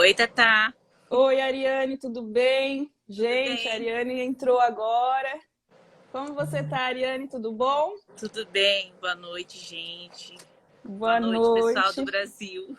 Oi, Tatá. Oi, Ariane, tudo bem? Tudo Gente, a bem? Ariane entrou agora. Como você tá, Ariane? Tudo bom? Tudo bem? Boa noite, gente. Boa Boa noite, pessoal do noite. Brasil.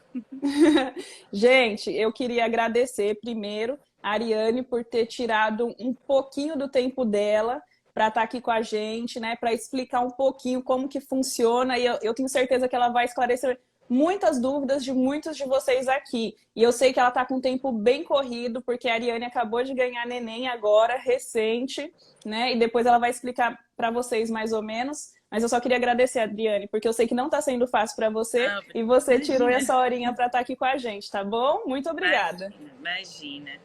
Gente, eu queria agradecer primeiro a Ariane por ter tirado um pouquinho do tempo dela para estar aqui com a gente, né? Para explicar um pouquinho como que funciona. E eu tenho certeza que ela vai esclarecer muitas dúvidas de muitos de vocês aqui. E eu sei que ela está com um tempo bem corrido, porque a Ariane acabou de ganhar neném agora, recente, né? E depois ela vai explicar para vocês mais ou menos. Mas eu só queria agradecer, Adriane, porque eu sei que não está sendo fácil para você Ah, e você tirou imagina, essa horinha para estar aqui com a gente, tá bom? Muito obrigada. imagina. É,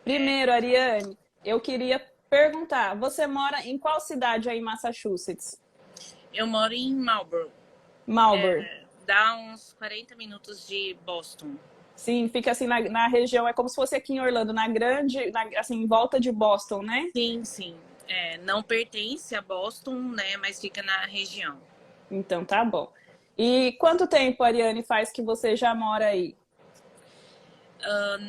Primeiro, Ariane, eu queria perguntar, você mora em qual cidade aí em Massachusetts? eu moro em Marlborough. Marlboro. Dá uns 40 minutos de Boston. Sim, fica assim na região, é como se fosse aqui em Orlando, assim, em volta de Boston, né? Sim, sim. Não pertence a Boston, né? Mas fica na região. Então tá bom. E quanto tempo, Ariane, faz que você já mora aí?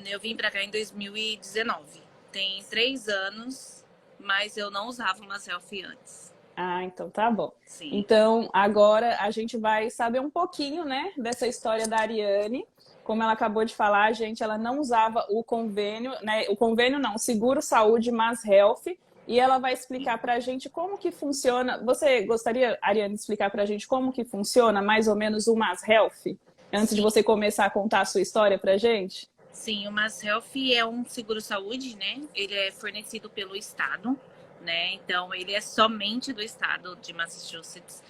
Eu vim pra cá em 2019. Tem 3 anos, mas eu não usava uma selfie antes. Ah, então tá bom. Sim. Então, agora a gente vai saber um pouquinho, né, dessa história da Ariane. Como ela acabou de falar, gente, ela não usava o convênio, né? O convênio não, o Seguro Saúde Mass Health, e ela vai explicar para a gente como que funciona. Você gostaria, Ariane, de explicar para a gente como que funciona mais ou menos o Mass Health? Antes de Sim. você começar a contar a sua história para a gente? Sim, o Mass Health é um seguro-saúde, né? Ele é fornecido pelo Estado, né? Então, ele é somente do Estado de Massachusetts.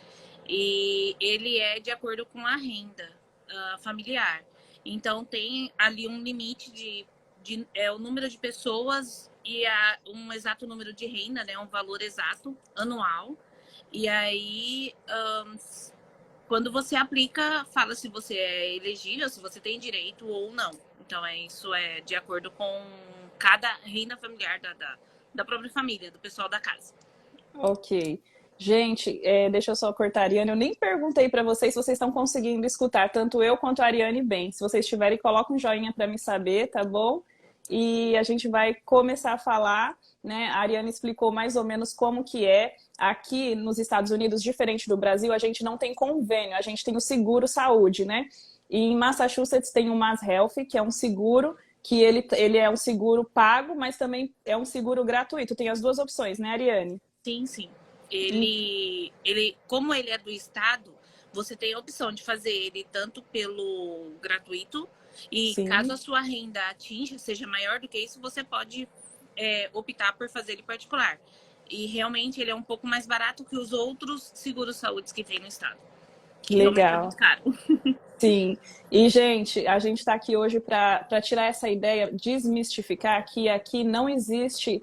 E ele é de acordo com a renda familiar. Então, tem ali um limite de o número de pessoas e um exato número de renda, né? Um valor exato anual. E aí, quando você aplica, fala se você é elegível, se você tem direito ou não. Então, isso é de acordo com cada renda familiar da própria família, do pessoal da casa. Ok. Gente, deixa eu só cortar a Ariane. Eu nem perguntei para vocês se vocês estão conseguindo escutar, tanto eu quanto a Ariane bem. Se vocês tiverem, coloca um joinha para me saber, tá bom? E a gente vai começar a falar, né? A Ariane explicou mais ou menos como que é. Aqui nos Estados Unidos, diferente do Brasil, a gente não tem convênio, a gente tem o seguro saúde, né? E em Massachusetts tem o Mass Health, que é um seguro que ele é um seguro pago, mas também é um seguro gratuito. Tem as duas opções, né, Ariane? Sim, sim. Como ele é do estado, você tem a opção de fazer ele tanto pelo gratuito e caso a Sim, sua renda atinja, seja maior do que isso, você pode optar por fazer ele particular. E realmente ele é um pouco mais barato que os outros seguros-saúde que tem no estado, que que realmente é muito legal. caro. Sim. E, gente, a gente está aqui hoje para tirar essa ideia, desmistificar que aqui não existe,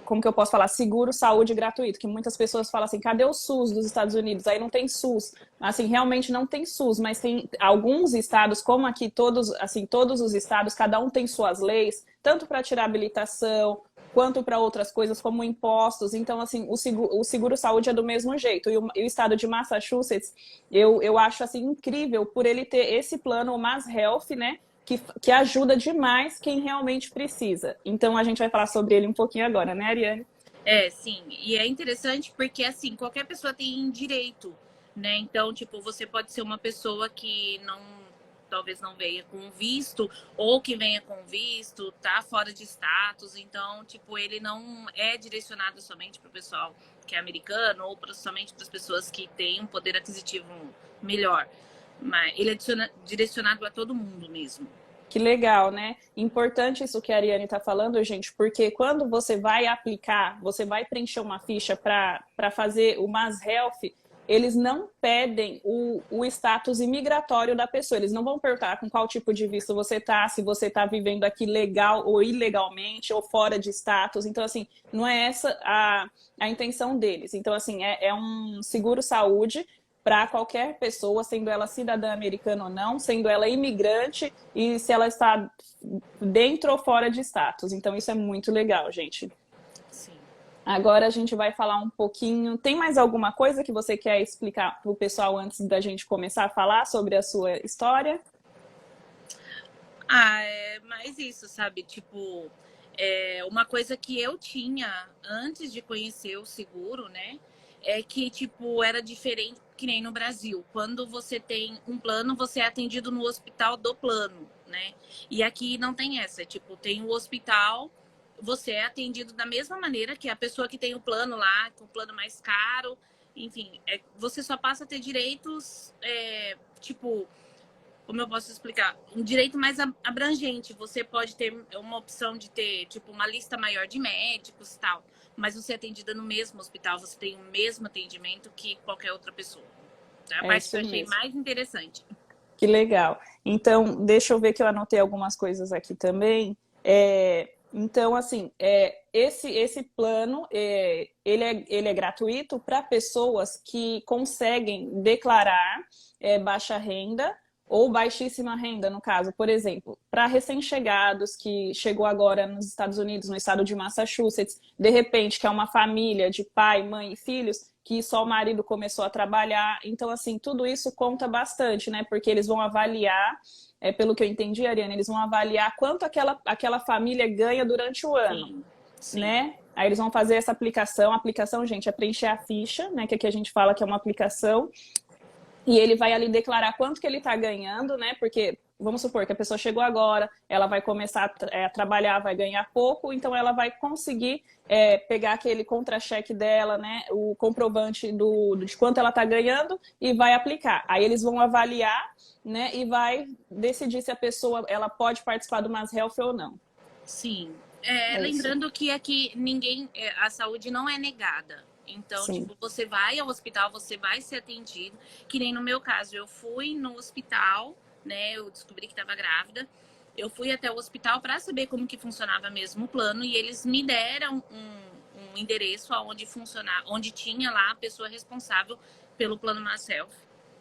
como que eu posso falar, seguro saúde gratuito, que muitas pessoas falam assim, cadê o SUS dos Estados Unidos? Aí não tem SUS. Assim, realmente não tem SUS, mas tem alguns estados, como aqui todos, assim, todos os estados, cada um tem suas leis, tanto para tirar habilitação, quanto para outras coisas como impostos. Então, assim, o seguro-saúde é do mesmo jeito. E o estado de Massachusetts, eu acho assim incrível por ele ter esse plano, o Mass Health, né? Que ajuda demais quem realmente precisa. Então, a gente vai falar sobre ele um pouquinho agora, né, Ariane? Sim. E é interessante porque, assim, qualquer pessoa tem direito, né? Então, tipo, você pode ser uma pessoa que talvez não venha com visto, ou que venha com visto, tá fora de status. Então, tipo, ele não é direcionado somente para o pessoal que é americano ou somente para as pessoas que têm um poder aquisitivo melhor. Mas ele é direcionado a todo mundo mesmo. Que legal, né? Importante isso que a Ariane está falando, gente, porque quando você vai aplicar, você vai preencher uma ficha para fazer o Mass Health, eles não pedem o status imigratório da pessoa. Eles não vão perguntar com qual tipo de visto você está, se você está vivendo aqui legal ou ilegalmente, ou fora de status. Então, assim, não é essa a intenção deles. Então, assim, é um seguro-saúde para qualquer pessoa, sendo ela cidadã americana ou não, sendo ela imigrante e se ela está dentro ou fora de status. Então, isso é muito legal, gente. Sim. Agora a gente vai falar um pouquinho. Tem mais alguma coisa que você quer explicar para o pessoal antes da gente começar a falar sobre a sua história? mais isso, sabe? Tipo, uma coisa que eu tinha antes de conhecer o seguro, né? É que, tipo, era diferente que nem no Brasil. Quando você tem um plano, você é atendido no hospital do plano, né? E aqui não tem essa. Tipo, tem o hospital, você é atendido da mesma maneira que a pessoa que tem o plano lá, com o plano mais caro. Enfim, você só passa a ter direitos, tipo, como eu posso explicar? Um direito mais abrangente. Você pode ter uma opção de ter, tipo, uma lista maior de médicos e tal. Mas você é atendida no mesmo hospital, você tem o mesmo atendimento que qualquer outra pessoa. É a É parte que isso eu achei mesmo. mais interessante. Que legal. Então, deixa eu ver que eu anotei algumas coisas aqui também. Então, assim, esse plano, ele é gratuito para pessoas que conseguem declarar baixa renda ou baixíssima renda, no caso. Por exemplo, para recém-chegados que chegou agora nos Estados Unidos, no estado de Massachusetts, de repente, que é uma família de pai, mãe e filhos, que só o marido começou a trabalhar. Então, assim, tudo isso conta bastante, né? Porque eles vão avaliar, pelo que eu entendi, Ariane, eles vão avaliar quanto aquela família ganha durante o ano, Sim, sim. né? Aí eles vão fazer essa aplicação. A aplicação, gente, é preencher a ficha, né? Que aqui a gente fala que é uma aplicação. E ele vai ali declarar quanto que ele está ganhando, né? Porque vamos supor que a pessoa chegou agora, ela vai começar a trabalhar, vai ganhar pouco, então ela vai conseguir pegar aquele contra-cheque dela, né? O comprovante de quanto ela está ganhando e vai aplicar. Aí eles vão avaliar, né? E vai decidir se a pessoa ela pode participar do Mass Health ou não. Sim. É isso. Lembrando que aqui a saúde não é negada. Então, Sim. tipo, você vai ao hospital, você vai ser atendido. Que nem no meu caso, eu fui no hospital, né? Eu descobri que estava grávida. Eu fui até o hospital para saber como que funcionava mesmo o plano e eles me deram um endereço onde tinha lá a pessoa responsável pelo plano Mass Health.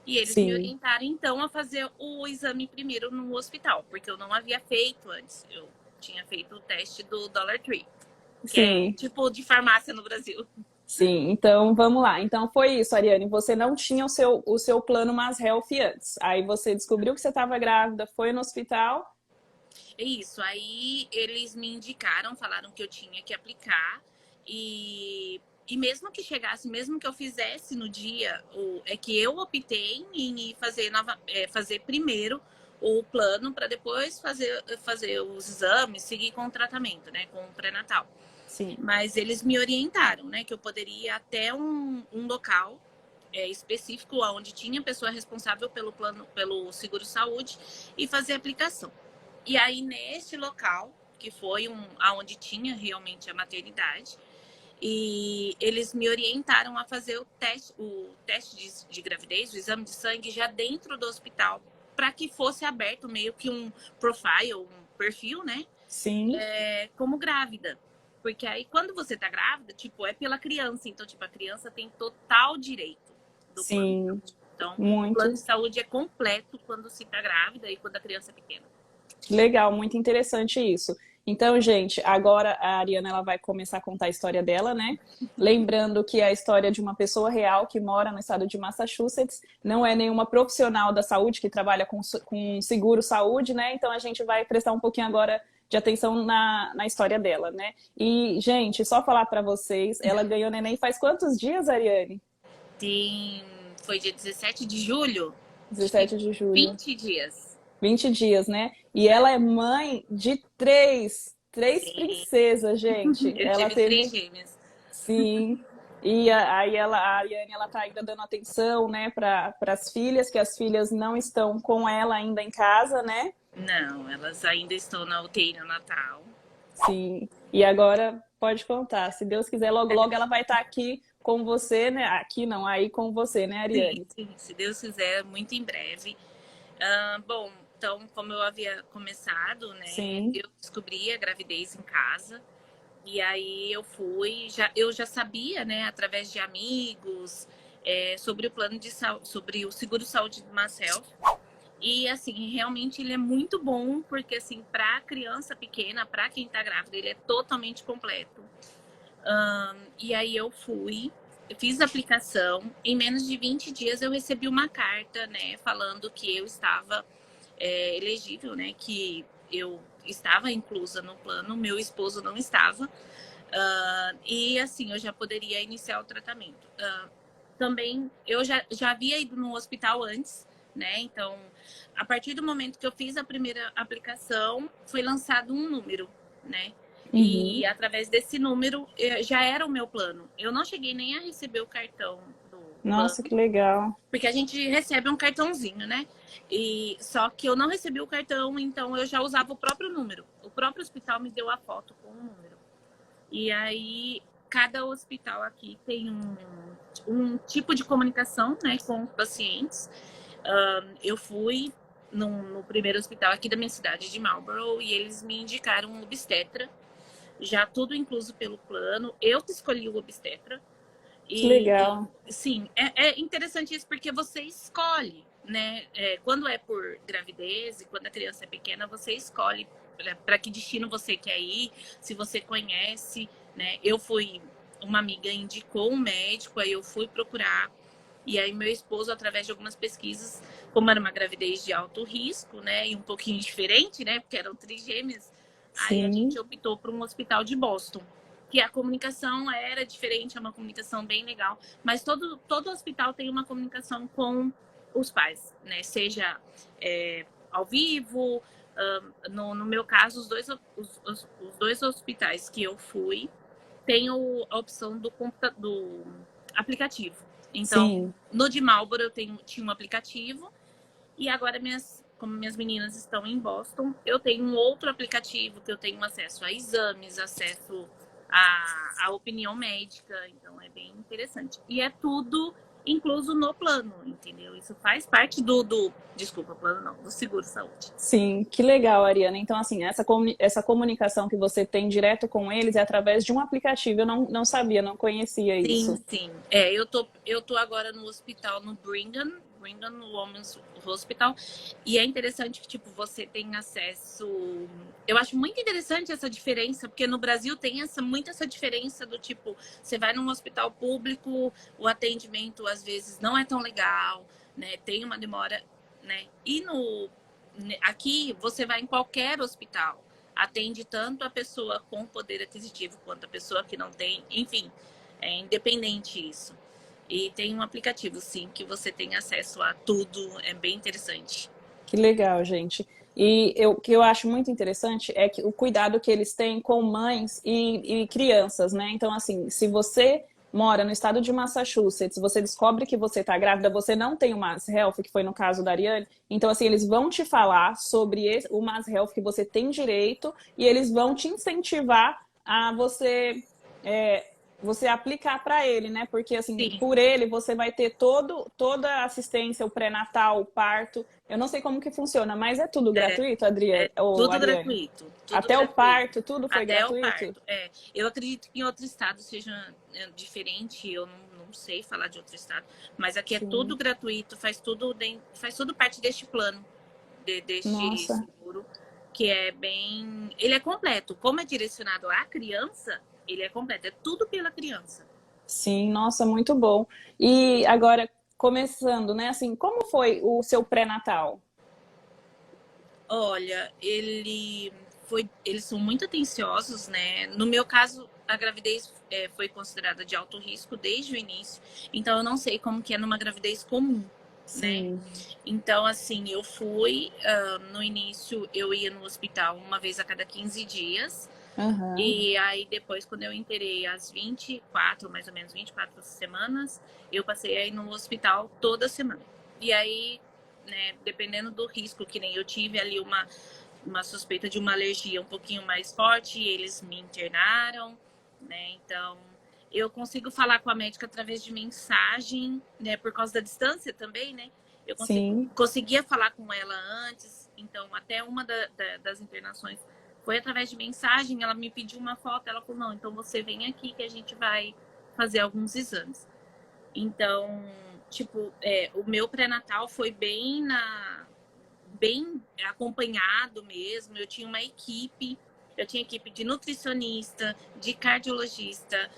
E eles me Sim. orientaram, então, a fazer o exame primeiro no hospital, porque eu não havia feito antes. Eu tinha feito o teste do Dollar Tree, que é Sim. tipo de farmácia no Brasil. Sim, então vamos lá. Então foi isso, Ariane. Você não tinha o seu plano Mass Health antes. Aí você descobriu que você estava grávida, foi no hospital. É isso. Aí eles me indicaram, falaram que eu tinha que aplicar. E mesmo que chegasse, mesmo que eu fizesse no dia, é que eu optei em fazer primeiro o plano para depois fazer os exames, seguir com o tratamento, né? Com o pré-natal. Sim, Mas eles me orientaram, né? Que eu poderia ir até um local específico onde tinha pessoa responsável pelo plano, pelo seguro saúde e fazer a aplicação. E aí nesse local, que foi aonde tinha realmente a maternidade, e eles me orientaram a fazer o teste de gravidez, o exame de sangue já dentro do hospital, para que fosse aberto meio que um profile, um perfil, né? sim, Como grávida. Porque aí, quando você tá grávida, tipo, é pela criança. Então, tipo, a criança tem total direito do plano de sim, saúde. Então, o plano de muito saúde é completo quando se tá grávida e quando a criança é pequena. legal, muito interessante isso. Então, gente, agora a Ariana ela vai começar a contar a história dela, né? Lembrando que é a história de uma pessoa real que mora no estado de Massachusetts, não é nenhuma profissional da saúde que trabalha com seguro saúde, né? Então a gente vai prestar um pouquinho agora de atenção na história dela, né? E, gente, só falar para vocês, ela ganhou neném faz quantos dias, Ariane? Tem... Foi dia 17 de julho? Acho que 17 de julho. 20 dias. 20 dias, né? E ela é mãe de três Sim. princesas, gente. Eu Ela tive três teve, gêmeas. sim. E aí a Ariane, ela tá ainda dando atenção, né, para as filhas, que as filhas não estão com ela ainda em casa, né? Não, elas ainda estão na UTI no Natal. Sim. E agora pode contar, se Deus quiser, logo logo ela vai estar aqui com você, né? Aqui não, aí com você, né, Sim, Ariane? sim, se Deus quiser, muito em breve. Bom, então, como eu havia começado, né, Sim. eu descobri a gravidez em casa. E aí eu já sabia, né, através de amigos, sobre o plano de saúde, sobre o seguro saúde do Marcel. E assim, realmente ele é muito bom, porque assim, para criança pequena, para quem tá grávida, ele é totalmente completo. E aí eu fiz a aplicação, em menos de 20 dias eu recebi uma carta, né, falando que eu estava elegível, né, que eu estava inclusa no plano, meu esposo não estava. E assim, eu já poderia iniciar o tratamento. Também, eu já havia ido no hospital antes, né? Então, a partir do momento que eu fiz a primeira aplicação, foi lançado um número, né? Uhum. E através desse número, já era o meu plano. Eu não cheguei nem a receber o cartão do Nossa, plano, que legal. porque a gente recebe um cartãozinho, né? E só que eu não recebi o cartão, então eu já usava o próprio número. O próprio hospital me deu a foto com o número. E aí, cada hospital aqui tem um tipo de comunicação, né, com os pacientes. Eu fui no primeiro hospital aqui da minha cidade, de Marlborough, e eles me indicaram um obstetra, já tudo incluso pelo plano. Eu que escolhi o obstetra. Que E legal. sim, é interessante isso porque você escolhe, né? Quando é por gravidez e quando a criança é pequena, você escolhe para que destino você quer ir, se você conhece, né? Eu fui, uma amiga indicou um médico, aí eu fui procurar. E aí meu esposo, através de algumas pesquisas, como era uma gravidez de alto risco, né? E um pouquinho diferente, né? Porque eram trigêmeas, aí a Sim, gente optou por um hospital de Boston, que a comunicação era diferente, é uma comunicação bem legal, mas todo hospital tem uma comunicação com os pais, né? Seja ao vivo, no meu caso, os dois hospitais que eu fui tem a opção do aplicativo. Então, sim. no de Marlborough tinha um aplicativo e agora como minhas meninas estão em Boston, eu tenho um outro aplicativo que eu tenho acesso a exames, acesso à opinião médica, então é bem interessante. E é tudo incluso no plano, entendeu? Isso faz parte desculpa, plano não, do seguro-saúde. Sim, que legal, Ariana. Então, assim, essa comunicação que você tem direto com eles é através de um aplicativo. Eu não sabia, não conhecia Sim, isso. sim. Eu tô agora no hospital no Brigham Women's Hospital, e é interessante que, tipo, você tem acesso. Eu acho muito interessante essa diferença, porque no Brasil tem muito essa diferença do tipo, você vai num hospital público, o atendimento às vezes não é tão legal, né? Tem uma demora, né? Aqui você vai em qualquer hospital, atende tanto a pessoa com poder aquisitivo quanto a pessoa que não tem, enfim. É independente isso. E tem um aplicativo, sim, que você tem acesso a tudo. É bem interessante. Que legal, gente. E o que eu acho muito interessante é que o cuidado que eles têm com mães e crianças, né? Então, assim, se você mora no estado de Massachusetts, você descobre que você está grávida, você não tem o Mass Health, que foi no caso da Ariane, então, assim, eles vão te falar sobre o Mass Health que você tem direito e eles vão te incentivar a é, você aplicar para ele, né? Porque, assim, Sim, por ele, você vai ter toda a assistência, o pré-natal, o parto. Eu não sei como que funciona, mas é tudo é, gratuito, Adriane, é ou tudo Ariane? gratuito. Tudo Até o gratuito. parto, tudo foi Até o gratuito? parto. Eu acredito que em outro estado seja diferente. Eu não sei falar de outro estado. Mas aqui é tudo Sim. gratuito. Faz tudo parte deste plano, deste Nossa, seguro. Que é bem. Ele é completo. Como é direcionado à criança, ele é completo. É tudo pela criança. sim, nossa, muito bom. E agora, começando, né? Assim, como foi o seu pré-natal? Olha, eles são muito atenciosos, né? No meu caso, a gravidez foi considerada de alto risco desde o início, então eu não sei como que é numa gravidez comum, né? Sim. Então, assim, eu fui, no início, eu ia no hospital uma vez a cada 15 dias, Aham. e aí depois, quando eu inteirei as 24, mais ou menos 24 semanas, eu passei aí no hospital toda semana. E aí, né, dependendo do risco, que nem eu tive ali uma suspeita de uma alergia um pouquinho mais forte, eles me internaram, né? Então, eu consigo falar com a médica através de mensagem, né, por causa da distância também, né? Sim. Conseguia falar com ela antes, então até uma das internações foi através de mensagem, ela me pediu uma foto, ela falou, não, então você vem aqui que a gente vai fazer alguns exames. Então, tipo, o meu pré-natal foi bem acompanhado mesmo. Eu tinha equipe de nutricionista, de cardiologista,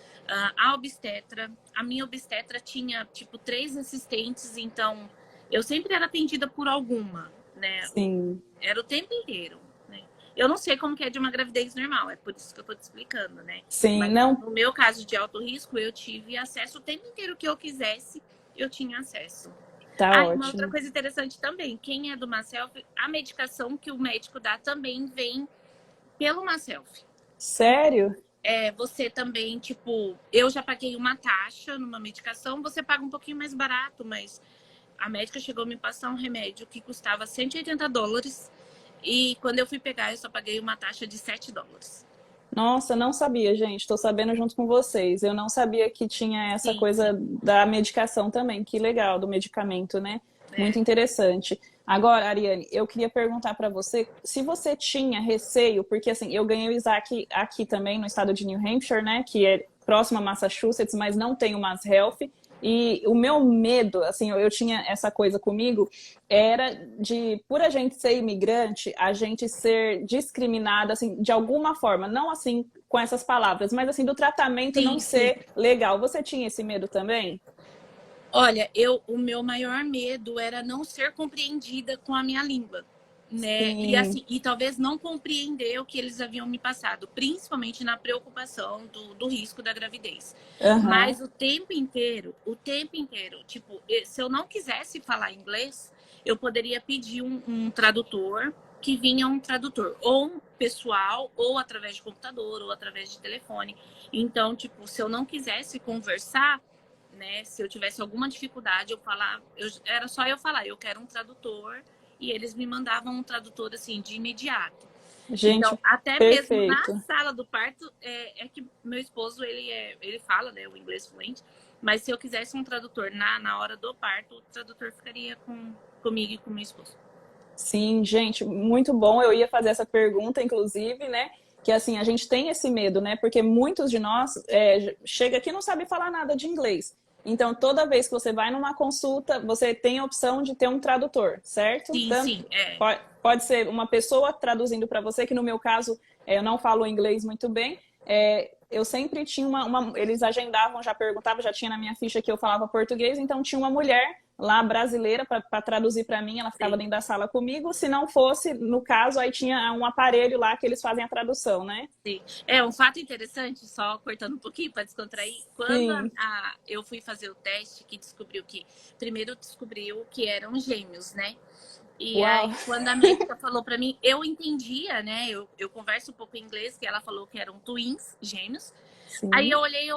a obstetra. A minha obstetra tinha, tipo, 3 assistentes, então eu sempre era atendida por alguma, né? Sim. Era o tempo inteiro, né? Eu não sei como que é de uma gravidez normal, é por isso que eu tô te explicando, né? Sim, Mas não, no meu caso de alto risco, eu tive acesso o tempo inteiro que eu quisesse, eu tinha acesso. tá Ah, e uma outra ótimo. coisa interessante também, quem é do Maself, a medicação que o médico dá também vem pelo Maself. Sério? Você também, tipo, eu já paguei uma taxa numa medicação, você paga um pouquinho mais barato, mas a médica chegou a me passar um remédio que custava US$ 180 e quando eu fui pegar, eu só paguei uma taxa de US$ 7. Nossa, não sabia, gente. Estou sabendo junto com vocês. Eu não sabia que tinha essa Sim, sim. coisa da medicação também. Que legal, do medicamento, né? Muito É. interessante. Agora, Ariane, eu queria perguntar para você se você tinha receio, porque assim, eu ganhei o Isaac aqui também no estado de New Hampshire, né? Que é próximo a Massachusetts, mas não tem o Mass Health. E o meu medo, assim, eu tinha essa coisa comigo, era de, por a gente ser imigrante, a gente ser discriminada, assim, de alguma forma, não assim com essas palavras, mas assim, do tratamento não Sim, sim. ser legal. Você tinha esse medo também? Olha, o meu maior medo era não ser compreendida com a minha língua, né? E Sim. assim, e talvez não compreender o que eles haviam me passado, principalmente na preocupação do risco da gravidez. Aham. Mas o tempo inteiro, tipo, se eu não quisesse falar inglês, eu poderia pedir um tradutor, que vinha um tradutor, ou um pessoal, ou através de computador, ou através de telefone. Então, tipo, se eu não quisesse conversar, né? Se eu tivesse alguma dificuldade, era só eu falar, eu quero um tradutor, e eles me mandavam um tradutor assim de imediato. Gente, Então, até mesmo na perfeito. sala do parto, que meu esposo ele fala, né, o inglês fluente, mas se eu quisesse um tradutor na hora do parto, o tradutor ficaria comigo e com meu esposo. Sim, gente, muito bom. Eu ia fazer essa pergunta, inclusive, né? Que assim, a gente tem esse medo, né? Porque muitos de nós chega aqui e não sabe falar nada de inglês. Então, toda vez que você vai numa consulta, você tem a opção de ter um tradutor, certo? Sim, Tanto, sim, é. pode ser uma pessoa traduzindo para você, que no meu caso, eu não falo inglês muito bem. Eu sempre tinha eles agendavam, já perguntavam, já tinha na minha ficha que eu falava português, então tinha uma mulher lá brasileira para traduzir para mim, ela ficava Sim. dentro da sala comigo. Se não fosse, no caso, aí tinha um aparelho lá que eles fazem a tradução, né? Sim. É um fato interessante, só cortando um pouquinho para descontrair. Quando Sim. eu fui fazer o teste, que descobriu que. Primeiro descobriu que eram gêmeos, né? E Uau. aí, quando a médica falou para mim, eu entendia, né? Eu converso um pouco em inglês, que ela falou que eram twins, gêmeos. Aí eu Sim. olhei,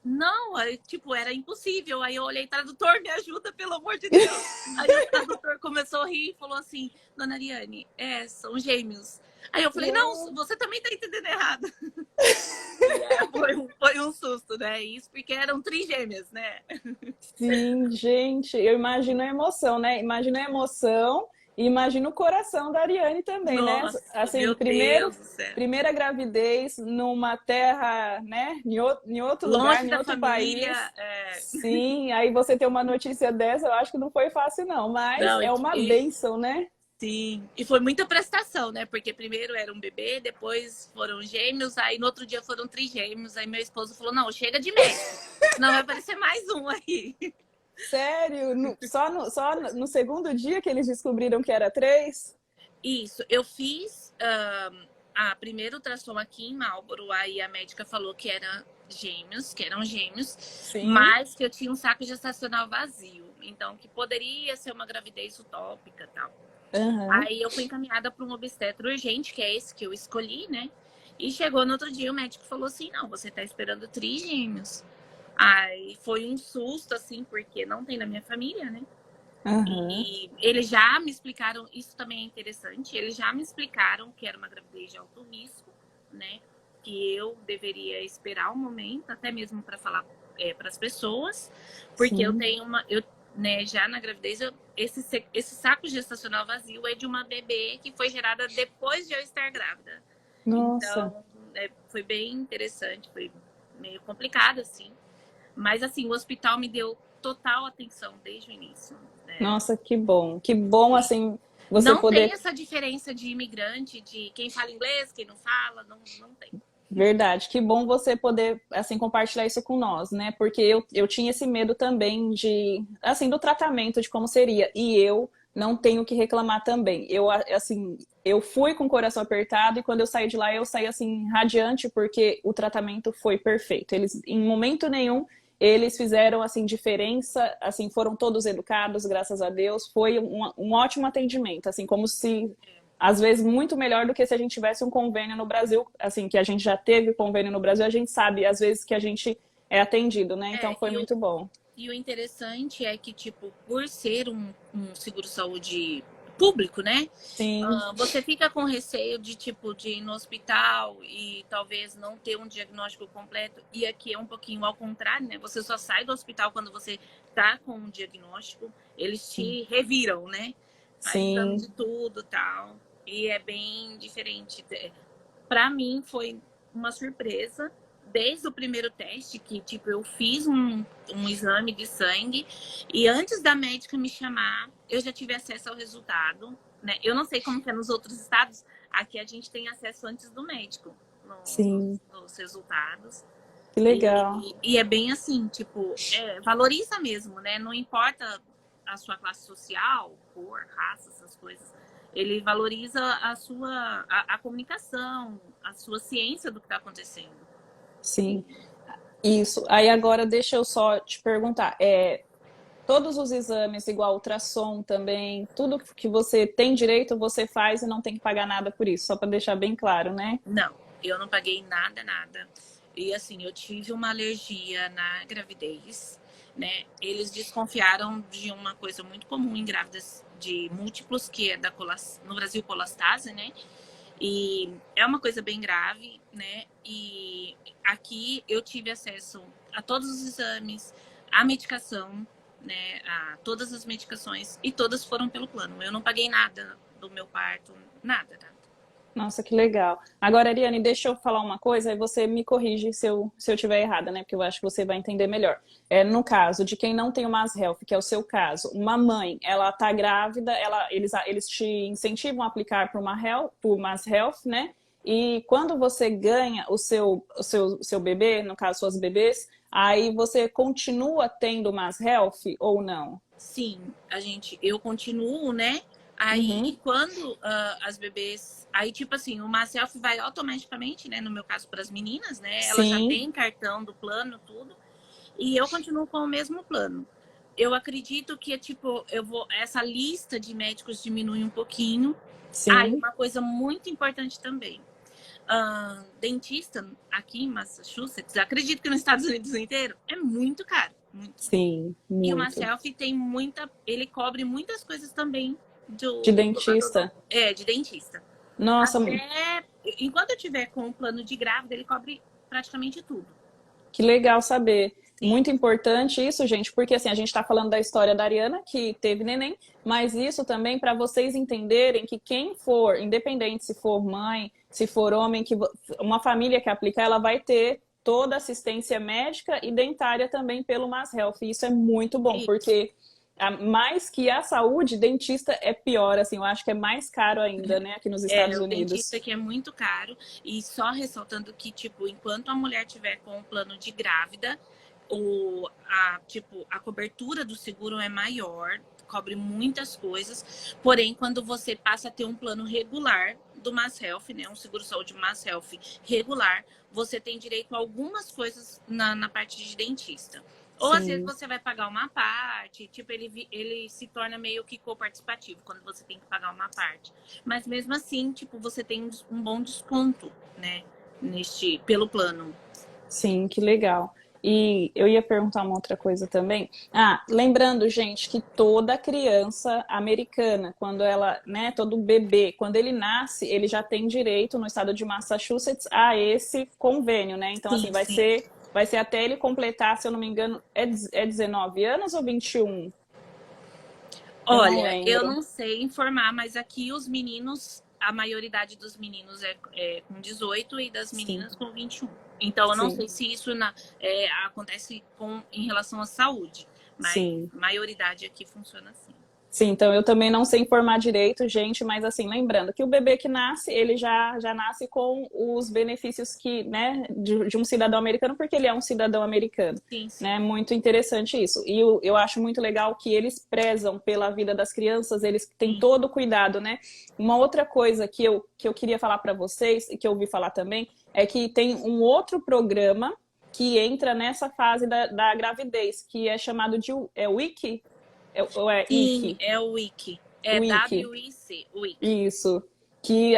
não, tipo, era impossível. Aí eu olhei, tradutor, me ajuda, pelo amor de Deus. Aí o tradutor começou a rir e falou assim, Dona Ariane, são gêmeos. Aí eu falei, não, Uau. você também tá entendendo errado. Foi um susto, né? Isso porque eram trigêmeas, né? Sim, gente, eu imagino a emoção, né? Imagino a emoção e imagino o coração da Ariane também, né? Nossa, Assim, meu Deus do céu. primeira gravidez numa terra, né? Em outro lugar, Longe em da outro família. país. Sim, aí você ter uma notícia dessa, eu acho que não foi fácil, não, mas Não, é uma bênção, né? sim. E foi muita prestação, né? Porque primeiro era um bebê, depois foram gêmeos, aí no outro dia foram trigêmeos. Aí meu esposo falou: não, chega de médico, senão vai aparecer mais um aí. Sério? Só no segundo dia que eles descobriram que era três? Isso, eu fiz a primeira ultrassom aqui em Marlboro, aí a médica falou que eram gêmeos, Sim. mas que eu tinha um saco gestacional vazio, então que poderia ser uma gravidez utópica e tal. Aham. Aí eu fui encaminhada para um obstetra urgente, que é esse que eu escolhi, né? E chegou no outro dia, o médico falou assim: não, você tá esperando trigêmeos. Aí foi um susto, assim, porque não tem na minha família, né? Aham. E eles já me explicaram, isso também é interessante, eles já me explicaram que era uma gravidez de alto risco, né? Que eu deveria esperar um momento, até mesmo para falar para as pessoas, porque eu Sim. tenho né, já na gravidez, esse saco gestacional vazio é de uma bebê que foi gerada depois de eu estar grávida. Nossa. Então, foi bem interessante, foi meio complicado, assim. Mas, assim, o hospital me deu total atenção desde o início. Né? Nossa, que bom. Que bom, E assim, você não tem poder. essa diferença de imigrante, de quem fala inglês, quem não fala, não tem. Verdade, que bom você poder, assim, compartilhar isso com nós, né? Porque eu tinha esse medo também de, assim, do tratamento, de como seria. E eu não tenho o que reclamar também. Eu, assim, eu fui com o coração apertado e quando eu saí de lá, eu saí, assim, radiante, porque o tratamento foi perfeito. Eles, em momento nenhum, eles fizeram, assim, diferença, assim, foram todos educados, graças a Deus. Foi um ótimo atendimento, assim, como se, às vezes, muito melhor do que se a gente tivesse um convênio no Brasil, assim, que a gente já teve convênio no Brasil, a gente sabe, às vezes, que a gente é atendido, né? Então, É, foi muito bom. e o interessante é que, tipo, por ser um seguro-saúde público, né? Sim, Você fica com receio de, tipo, de ir no hospital e talvez não ter um diagnóstico completo. E aqui é um pouquinho ao contrário, né? Você só sai do hospital quando você tá com um diagnóstico. Eles sim, te reviram, né? Faz exame de sim. tudo e tal. E é bem diferente. Para mim foi uma surpresa desde o primeiro teste que tipo eu fiz um exame de sangue e antes da médica me chamar eu já tive acesso ao resultado, né? Eu não sei como que é nos outros estados, aqui a gente tem acesso antes do médico Sim, nos resultados que legal. e é bem assim, tipo, valoriza mesmo, né? Não importa a sua classe social, cor, raça, essas coisas. Ele valoriza a comunicação, a sua ciência do que está acontecendo. Sim, isso. Aí agora deixa eu só te perguntar, todos os exames, igual ultrassom também, tudo que você tem direito, você faz e não tem que pagar nada por isso, só para deixar bem claro, né? Não, eu não paguei nada, nada. E assim, eu tive uma alergia na gravidez, né? Eles desconfiaram de uma coisa muito comum em grávidas de múltiplos, que é no Brasil colostase, né? E é uma coisa bem grave, né? E aqui eu tive acesso a todos os exames, à medicação, né? A todas as medicações e todas foram pelo plano. Eu não paguei nada do meu parto, nada, nada. Nossa, que legal. Agora, Ariane, deixa eu falar uma coisa, aí você me corrige se eu tiver errada, né? Porque eu acho que você vai entender melhor. No caso de quem não tem o Mass Health, que é o seu caso, uma mãe, ela tá grávida, eles te incentivam a aplicar para o Mass Health, né? E quando você ganha o seu bebê, no caso, suas bebês, aí você continua tendo o Mass Health ou não? Sim, eu continuo, né? Aí Uhum. quando as bebês, aí tipo assim, o Marcelf vai automaticamente, né? No meu caso para as meninas, né? Ela já Sim, tem cartão do plano, tudo, e eu continuo com o mesmo plano. Eu acredito que tipo, essa lista de médicos diminui um pouquinho. Ah, e sim, uma coisa muito importante também. Dentista aqui em Massachusetts, acredito que nos Estados Unidos inteiro, é muito caro, muito. sim, E o muito. Marcel tem muita. Ele cobre muitas coisas também De do dentista. de dentista. Nossa, Até enquanto eu tiver com o plano de grávida, ele cobre praticamente tudo. que legal saber. Sim. Muito importante isso, gente, porque assim, a gente está falando da história da Ariana, que teve neném, mas isso também para vocês entenderem que quem for, independente se for mãe, se for homem, uma família que aplicar, ela vai ter toda a assistência médica e dentária também pelo Mass Health. E isso é muito bom, Isso. porque mais que a saúde, dentista é pior, assim, eu acho que é mais caro ainda, né, aqui nos Estados O dentista Unidos. aqui é muito caro. E só ressaltando que, tipo, enquanto a mulher tiver com o plano de grávida, a cobertura do seguro é maior, cobre muitas coisas. Porém, quando você passa a ter um plano regular do Mass Health, né, um seguro-saúde Mass Health regular, você tem direito a algumas coisas na parte de dentista. Ou às vezes Sim. você vai pagar uma parte, tipo, ele se torna meio que coparticipativo quando você tem que pagar uma parte. Mas mesmo assim, tipo, você tem um bom desconto, né? Pelo plano. Sim, que legal. E eu ia perguntar uma outra coisa também. Ah, lembrando, gente, que toda criança americana, quando ela, né, todo bebê, quando ele nasce, ele já tem direito no estado de Massachusetts a esse convênio, né? Então, assim, Sim, vai sim. ser, vai ser até ele completar, se eu não me engano, é 19 anos ou 21? Eu não Olha, eu lembro. não sei informar, mas aqui os meninos, a maioridade dos meninos é com 18 e das Sim, meninas com 21. Então, eu não sei sim, se isso acontece em relação à saúde, mas sim. a maioridade aqui funciona assim. Sim, então eu também não sei informar direito, gente, mas assim, lembrando que o bebê que nasce, ele já nasce com os benefícios que, né, de um cidadão americano, porque ele é um cidadão americano, Sim, né? sim. Muito interessante isso. E eu acho muito legal que eles prezam pela vida das crianças, eles têm Sim. todo o cuidado, né? Uma outra coisa que eu queria falar para vocês, e que eu ouvi falar também, é que tem um outro programa que entra nessa fase da gravidez, que é chamado de WIC, ou é Sim, IC? é o Wiki. É WIC, WIC, Wiki. isso. Que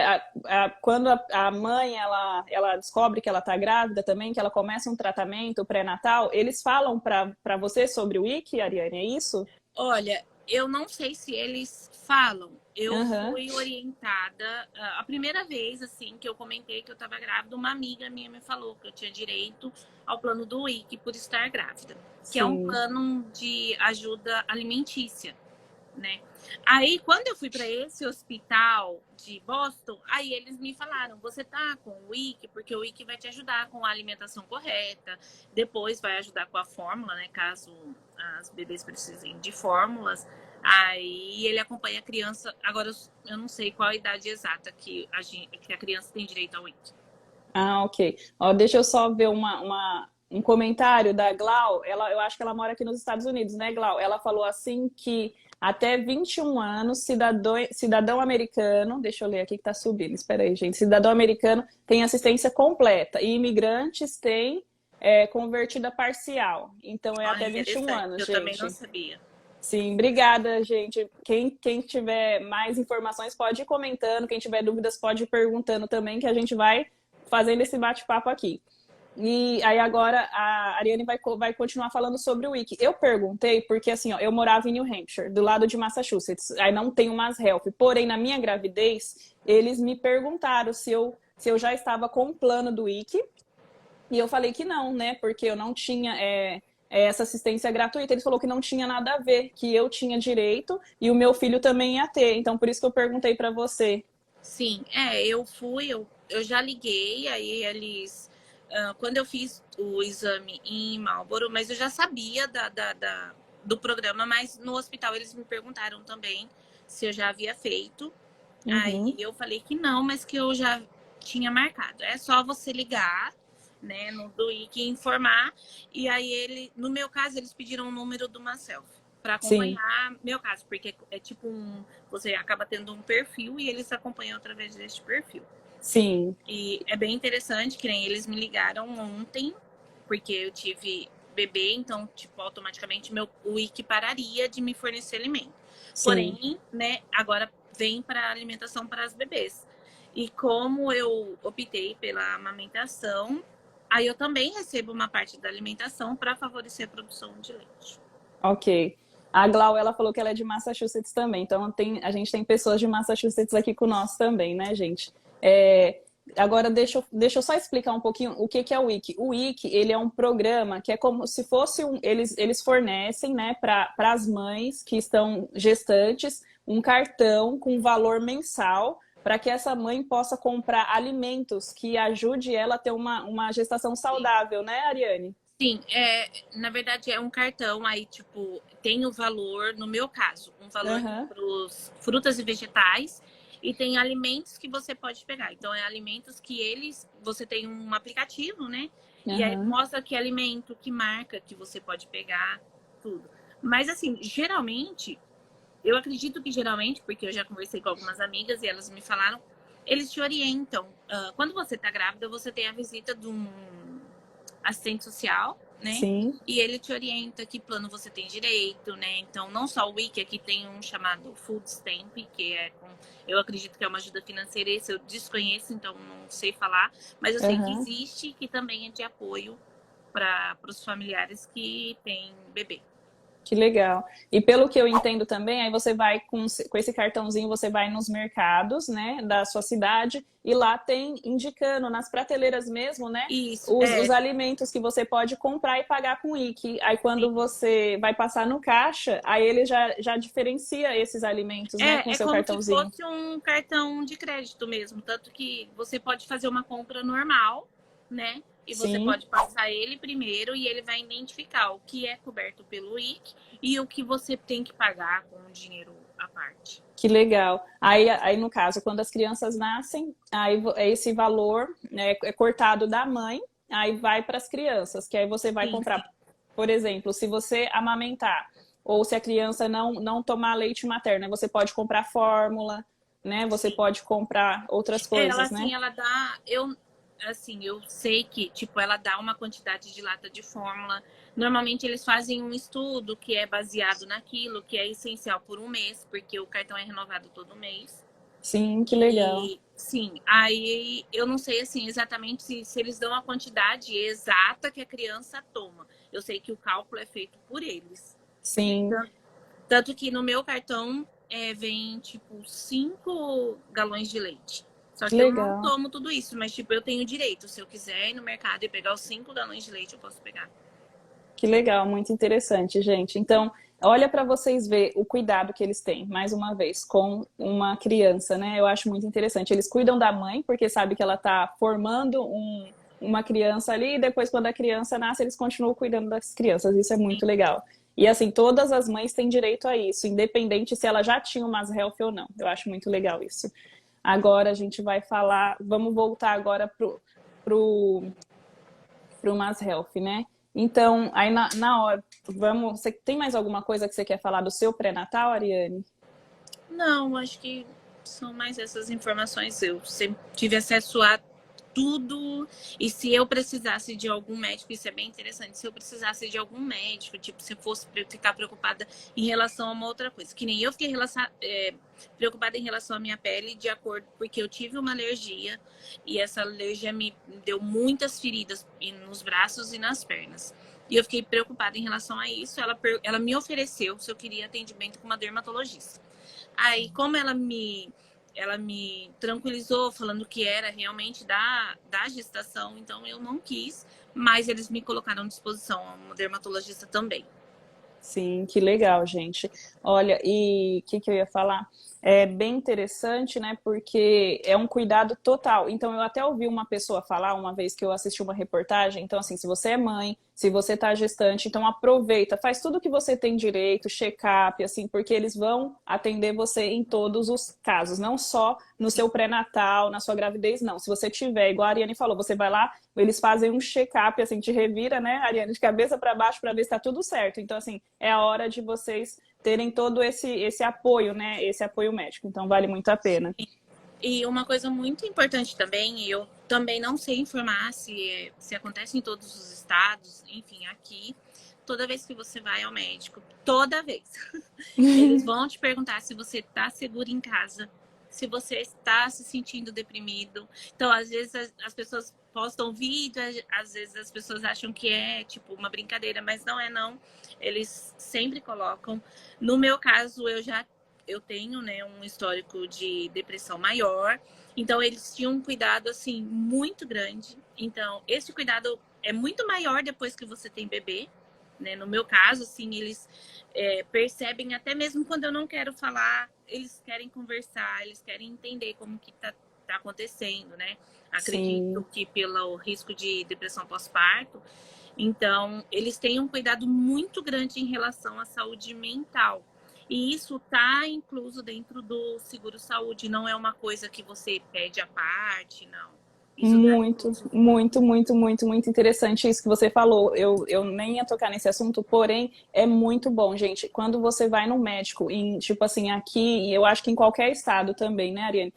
quando a mãe ela descobre que ela está grávida também, que ela começa um tratamento pré-natal, eles falam para você sobre o WIC, Ariane, é isso? Olha, eu não sei se eles falam. Eu Aham, fui orientada. A primeira vez, assim, que eu comentei que eu estava grávida, uma amiga minha me falou que eu tinha direito ao plano do WIC por estar grávida, que é um sim. plano de ajuda alimentícia, né? Aí, quando eu fui para esse hospital de Boston, aí eles me falaram: você tá com o WIC, porque o WIC vai te ajudar com a alimentação correta, depois vai ajudar com a fórmula, né? Caso as bebês precisem de fórmulas. Aí ele acompanha a criança. Agora eu não sei qual a idade exata que a criança tem direito ao WIC. Ah, ok. Ó, deixa eu só ver um comentário da Glau. Eu acho que ela mora aqui nos Estados Unidos, né, Glau? Ela falou assim que até 21 anos, cidadão americano, deixa eu ler aqui que tá subindo, espera aí, gente. Cidadão americano tem assistência completa e imigrantes têm convertida parcial. Então é Olha, até 21 interessante. anos, Eu também não gente. sabia. Sim, obrigada, gente. Quem tiver mais informações pode ir comentando, quem tiver dúvidas pode ir perguntando também, que a gente vai fazendo esse bate-papo aqui. E aí agora a Ariane vai continuar falando sobre o Wiki. Eu perguntei porque assim, ó, eu morava em New Hampshire, do lado de Massachusetts, aí não tem o Health. Porém, na minha gravidez, eles me perguntaram se eu já estava com o plano do Wiki, e eu falei que não, né? Porque eu não tinha essa assistência gratuita. Ele falou que não tinha nada a ver, que eu tinha direito e o meu filho também ia ter. Então, por isso que eu perguntei para você. Sim, eu já liguei, aí eles. Quando eu fiz o exame em Marlborough, mas eu já sabia do programa, mas no hospital eles me perguntaram também se eu já havia feito. Aí Uhum. eu falei que não, mas que eu já tinha marcado. É só você ligar, né, no do IC e informar. E aí no meu caso, eles pediram o número do Macelf para Sim, acompanhar meu caso, porque é tipo você acaba tendo um perfil e eles acompanham através deste perfil. sim, E é bem interessante que nem eles me ligaram ontem, porque eu tive bebê, então, tipo, automaticamente o IC pararia de me fornecer alimento. sim. Porém, né, agora vem para alimentação para as bebês. E como eu optei pela amamentação, aí eu também recebo uma parte da alimentação para favorecer a produção de leite. Ok. A Glau, ela falou que ela é de Massachusetts também. Então, a gente tem pessoas de Massachusetts aqui com nós também, né, gente? Agora, deixa eu só explicar um pouquinho o que é o Wiki. O Wiki, ele é um programa que é como se fosse eles fornecem, né, para as mães que estão gestantes, um cartão com valor mensal para que essa mãe possa comprar alimentos que ajude ela a ter uma gestação Sim. saudável, né, Ariane? Sim, na verdade é um cartão, aí, tipo, tem o valor, no meu caso, um valor Aham, para os frutas e vegetais, e tem alimentos que você pode pegar. Então, é alimentos que você tem um aplicativo, né? E aí aham. mostra que alimento, que marca que você pode pegar, tudo. Mas, assim, geralmente, eu acredito que geralmente, porque eu já conversei com algumas amigas e elas me falaram, eles te orientam. Quando você tá grávida, você tem a visita de um assistente social, né? Sim. E ele te orienta que plano você tem direito, né? Então, não só o Wiki, aqui tem um chamado Food Stamp, que eu acredito que é uma ajuda financeira, esse eu desconheço, então não sei falar, mas eu sei que Aham. existe, que também é de apoio para os familiares que têm bebê. Que legal. E pelo que eu entendo também, aí você vai com esse cartãozinho, você vai nos mercados, né, da sua cidade, e lá tem indicando nas prateleiras mesmo, né, Isso, os alimentos que você pode comprar e pagar com IC. Aí quando você vai passar no caixa, aí ele já diferencia esses alimentos, né, com o é seu como se cartãozinho. fosse um cartão de crédito mesmo, tanto que você pode fazer uma compra normal, né? E você Sim. pode passar ele primeiro e ele vai identificar o que é coberto pelo IC e o que você tem que pagar com dinheiro à parte. Que legal. Aí, no caso, quando as crianças nascem, aí esse valor, né, é cortado da mãe, aí vai para as crianças, que aí você vai Sim, sim, comprar, por exemplo, se você amamentar, ou se a criança não tomar leite materno, você pode comprar fórmula, né? Você sim. pode comprar outras Ela, coisas, né? assim, ela dá. Eu sei que, tipo, ela dá uma quantidade de lata de fórmula. Normalmente eles fazem um estudo que é baseado naquilo, que é essencial por um mês, porque o cartão é renovado todo mês. Sim, que legal. E sim, aí eu não sei assim exatamente se eles dão a quantidade exata que a criança toma. Eu sei que o cálculo é feito por eles. Sim, Tanto que no meu cartão vem, tipo, 5 galões de leite. Só que que eu não legal. tomo tudo isso, mas, tipo, eu tenho direito. Se eu quiser ir no mercado e pegar os 5 galões de leite, eu posso pegar. Que legal, muito interessante, gente. Então, olha para vocês ver o cuidado que eles têm, mais uma vez, com uma criança, né? Eu acho muito interessante. Eles cuidam da mãe, porque sabe que ela está formando uma criança ali, e depois, quando a criança nasce, eles continuam cuidando das crianças. Isso é muito legal. E assim, todas as mães têm direito a isso, independente se ela já tinha uma health ou não. Eu acho muito legal isso. Agora a gente vai falar, vamos voltar agora pro, pro Mass Health, né? Então, aí na hora, vamos. Você tem mais alguma coisa que você quer falar do seu pré-natal, Ariane? Não, acho que são mais essas informações. Eu sempre tive acesso a tudo. E se eu precisasse de algum médico, isso é bem interessante. Se eu precisasse de algum médico, tipo, se eu fosse ficar preocupada em relação a uma outra coisa, que nem eu fiquei preocupada em relação à minha pele, de acordo, porque eu tive uma alergia e essa alergia me deu muitas feridas nos braços e nas pernas. E eu fiquei preocupada em relação a isso. Ela me ofereceu se eu queria atendimento com uma dermatologista. Aí, como ela me tranquilizou, falando que era realmente da gestação, então eu não quis, mas eles me colocaram à disposição, uma dermatologista também. Sim, que legal, gente. Olha, e o que eu ia falar? É bem interessante, né? Porque é um cuidado total. Então, eu até ouvi uma pessoa falar uma vez que eu assisti uma reportagem. Então, assim, se você é mãe, se você está gestante, então aproveita, faz tudo que você tem direito, check-up, assim, porque eles vão atender você em todos os casos, não só no seu pré-natal, na sua gravidez, não. Se você tiver, igual a Ariane falou, você vai lá, eles fazem um check-up, assim, te revira, né, Ariane, de cabeça para baixo para ver se está tudo certo. Então, assim, é a hora de vocês terem todo esse apoio, né? Esse apoio médico. Então, vale muito a pena. E uma coisa muito importante também, e eu também não sei informar se acontece em todos os estados, enfim, aqui, toda vez que você vai ao médico, toda vez, eles vão te perguntar se você está seguro em casa, se você está se sentindo deprimido. Então, às vezes, as pessoas postam vídeo, às vezes as pessoas acham que é, tipo, uma brincadeira, mas não é, não. Eles sempre colocam. No meu caso, eu tenho, né, um histórico de depressão maior. Então, eles tinham um cuidado, assim, muito grande. Então, esse cuidado é muito maior depois que você tem bebê, né? No meu caso, assim, eles percebem até mesmo quando eu não quero falar, eles querem conversar, eles querem entender como que tá acontecendo, né? Acredito Sim. que pelo risco de depressão pós-parto, então eles têm um cuidado muito grande em relação à saúde mental. E isso está incluso dentro do seguro-saúde, não é uma coisa que você pede à parte, não. Isso está Muito, incluso. muito, muito, muito, muito interessante isso que você falou. Eu nem ia tocar nesse assunto, porém é muito bom, gente. Quando você vai no médico, em, tipo assim, aqui, e eu acho que em qualquer estado também, né, Ariane?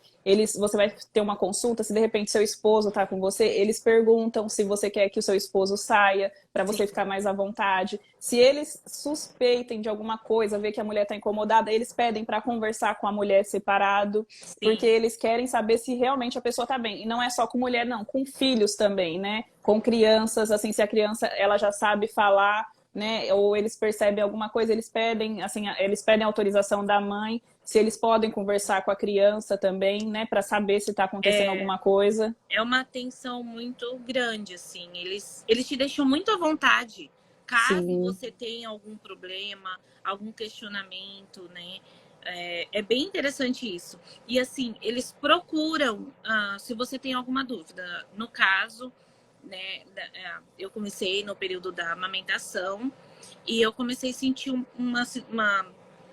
Você vai ter uma consulta, se de repente seu esposo tá com você, eles perguntam se você quer que o seu esposo saia, para Sim, você ficar mais à vontade. Se eles suspeitem de alguma coisa, ver que a mulher tá incomodada, eles pedem para conversar com a mulher separado, porque sim. eles querem saber se realmente a pessoa tá bem. E não é só com mulher, não, com filhos também, né? Com crianças, assim, se a criança ela já sabe falar, né? Ou eles percebem alguma coisa, eles pedem, assim, eles pedem autorização da mãe, se eles podem conversar com a criança também, né? Para saber se está acontecendo É, alguma coisa. é uma atenção muito grande, assim. Eles te deixam muito à vontade. Caso Sim, você tenha algum problema, algum questionamento, né? É bem interessante isso. E assim, eles procuram, se você tem alguma dúvida. No caso, né, eu comecei no período da amamentação e eu comecei a sentir uma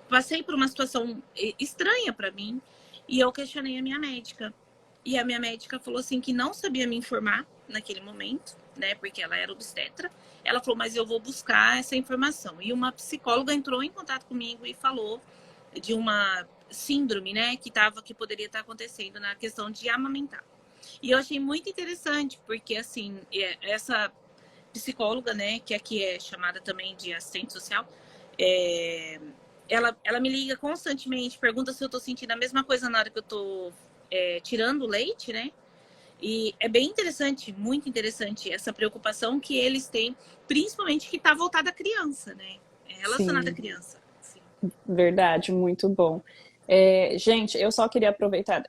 passei por uma situação estranha para mim e eu questionei a minha médica. E a minha médica falou assim que não sabia me informar naquele momento, né? Porque ela era obstetra. Ela falou, mas eu vou buscar essa informação. E uma psicóloga entrou em contato comigo e falou de uma síndrome, né, que poderia estar acontecendo na questão de amamentar. E eu achei muito interessante, porque assim, essa psicóloga, né, que aqui é chamada também de assistente social, ela me liga constantemente, pergunta se eu tô sentindo a mesma coisa na hora que eu tô tirando o leite, né? E é bem interessante, muito interessante essa preocupação que eles têm, principalmente que está voltada à criança, né? É relacionada à Sim, criança. Sim. verdade, muito bom. Gente, eu só queria aproveitar,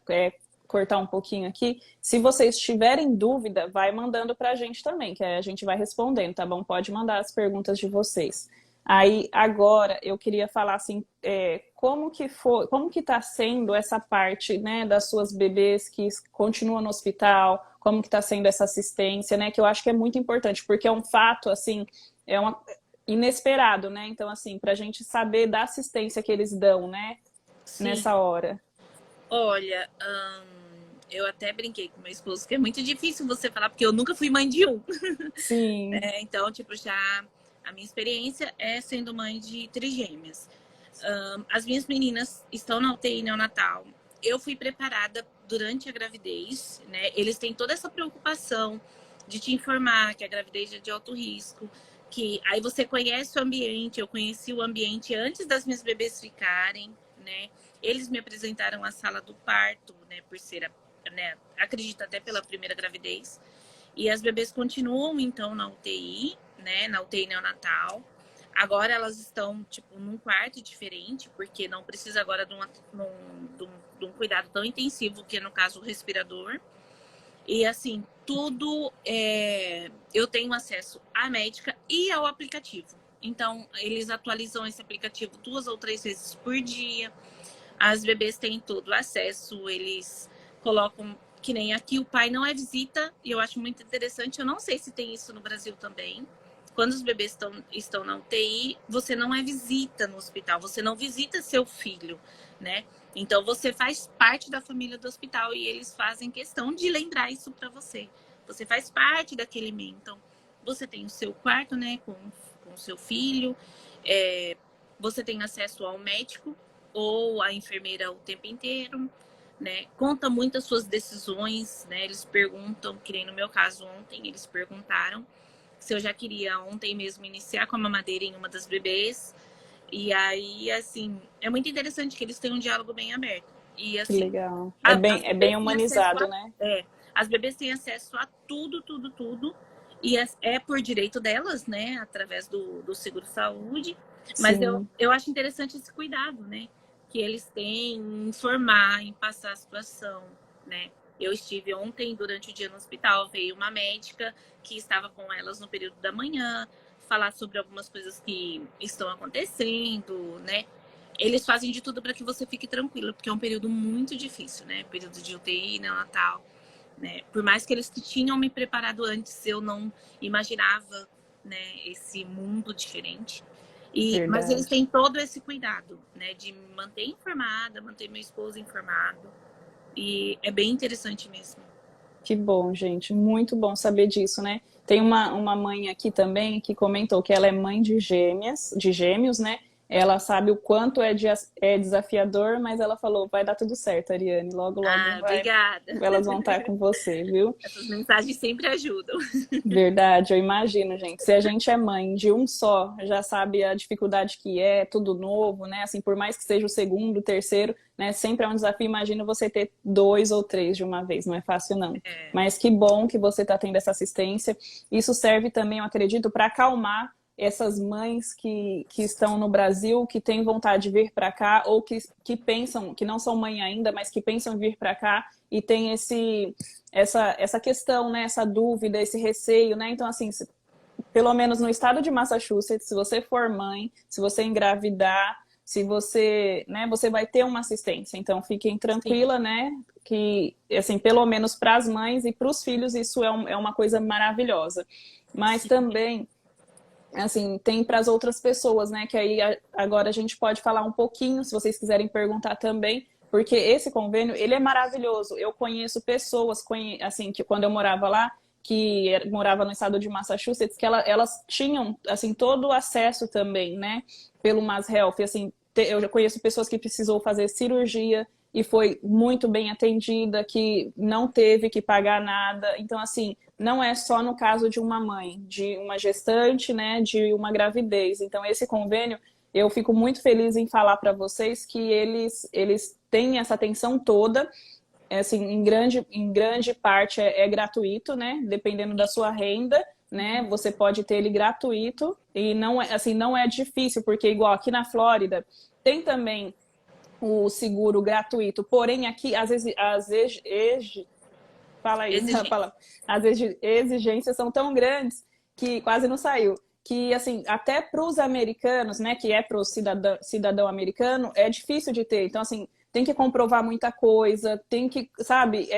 cortar um pouquinho aqui. Se vocês tiverem dúvida, vai mandando para a gente também, que a gente vai respondendo, tá bom? Pode mandar as perguntas de vocês. Aí, agora, eu queria falar assim, como que está sendo essa parte, né, das suas bebês que continuam no hospital, como que está sendo essa assistência, né, que eu acho que é muito importante, porque é um fato, assim, inesperado, né? Então, assim, para a gente saber da assistência que eles dão, né, Sim. nessa hora. Olha, eu até brinquei com meu esposo que é muito difícil você falar, porque eu nunca fui mãe de um. Sim, Então, tipo, já a minha experiência é sendo mãe de trigêmeas. As minhas meninas estão na UTI neonatal. Eu fui preparada durante a gravidez, né? Eles têm toda essa preocupação de te informar que a gravidez é de alto risco, que aí você conhece o ambiente. Eu conheci o ambiente antes das minhas bebês ficarem, né? Eles me apresentaram a sala do parto, né? Por ser, né? Acredito até pela primeira gravidez. E as bebês continuam, então, na UTI, né? Na UTI neonatal. Agora elas estão, tipo, num quarto diferente, porque não precisa agora de um cuidado tão intensivo, que é, no caso, o respirador. E, assim, tudo eu tenho acesso à médica e ao aplicativo. Então, eles atualizam esse aplicativo 2 ou 3 vezes por dia. As bebês têm todo o acesso, eles colocam, que nem aqui o pai não é visita, e eu acho muito interessante, eu não sei se tem isso no Brasil também. Quando os bebês estão na UTI, você não é visita no hospital, você não visita seu filho, né? Então você faz parte da família do hospital e eles fazem questão de lembrar isso para você. Você faz parte daquele meio. Então, você tem o seu quarto, né, com o seu filho, você tem acesso ao médico, ou a enfermeira o tempo inteiro, né? Conta muito as suas decisões, né? Eles perguntam, que nem no meu caso ontem, eles perguntaram se eu já queria ontem mesmo iniciar com a mamadeira em uma das bebês. E aí, assim, é muito interessante que eles têm um diálogo bem aberto. E que assim, legal. as É bem bebês têm acesso humanizado, a, né? as bebês têm acesso a tudo, tudo, tudo. E é por direito delas, né? Através do seguro-saúde. Mas Sim, eu acho interessante esse cuidado, né? Que eles têm em informar, em passar a situação, né? Eu estive ontem, durante o dia no hospital, veio uma médica que estava com elas no período da manhã, falar sobre algumas coisas que estão acontecendo, né? Eles fazem de tudo para que você fique tranquila, porque é um período muito difícil, né? Período de UTI, neonatal, né? Por mais que eles tinham me preparado antes, eu não imaginava, né, esse mundo diferente. Mas eles verdade. têm todo esse cuidado, né, de me manter informada, manter meu esposo informado. E é bem interessante mesmo. Que bom, gente. Muito bom saber disso, né? Tem uma mãe aqui também que comentou que ela é mãe de gêmeos, né? Ela sabe o quanto é desafiador, mas ela falou, vai dar tudo certo, Ariane. Logo, logo Ah, obrigada. elas vão estar com você, viu? Essas mensagens sempre ajudam. Verdade, eu imagino, gente. Se a gente é mãe de um só, já sabe a dificuldade que é, tudo novo, né? Assim, por mais que seja o segundo, o terceiro, né? Sempre é um desafio. Imagina você ter dois ou três de uma vez, não é fácil, não. É, Mas que bom que você está tendo essa assistência. Isso serve também, eu acredito, para acalmar essas mães que estão no Brasil, que têm vontade de vir para cá, ou que pensam, que não são mãe ainda, mas que pensam em vir para cá e tem essa questão, né, essa dúvida, esse receio, né? Então, assim, pelo menos no estado de Massachusetts, se você for mãe, se você engravidar, se você, né, você vai ter uma assistência. Então, fiquem sim, tranquila, né, que, assim, pelo menos para as mães e para os filhos, isso é uma coisa maravilhosa. Mas sim. também assim, tem para as outras pessoas, né? Que aí agora a gente pode falar um pouquinho, se vocês quiserem perguntar também, porque esse convênio, ele é maravilhoso. Eu conheço pessoas, assim, que quando eu morava lá, que morava no estado de Massachusetts, que elas tinham, assim, todo o acesso também, né? Pelo Mass Health, assim, eu já conheço pessoas que precisou fazer cirurgia e foi muito bem atendida, que não teve que pagar nada. Então, assim, não é só no caso de uma mãe, de uma gestante, né, de uma gravidez. Então, esse convênio, eu fico muito feliz em falar para vocês que eles têm essa atenção toda, assim, em grande parte é gratuito, né, dependendo da sua renda, né, você pode ter ele gratuito e não é, assim, não é difícil, porque igual aqui na Flórida, tem também o seguro gratuito, porém aqui fala aí, Exigente. as exigências são tão grandes que quase não saiu. Que, assim, até para os americanos, né, que é para o cidadão americano, é difícil de ter. Então, assim, tem que comprovar muita coisa, tem que, sabe,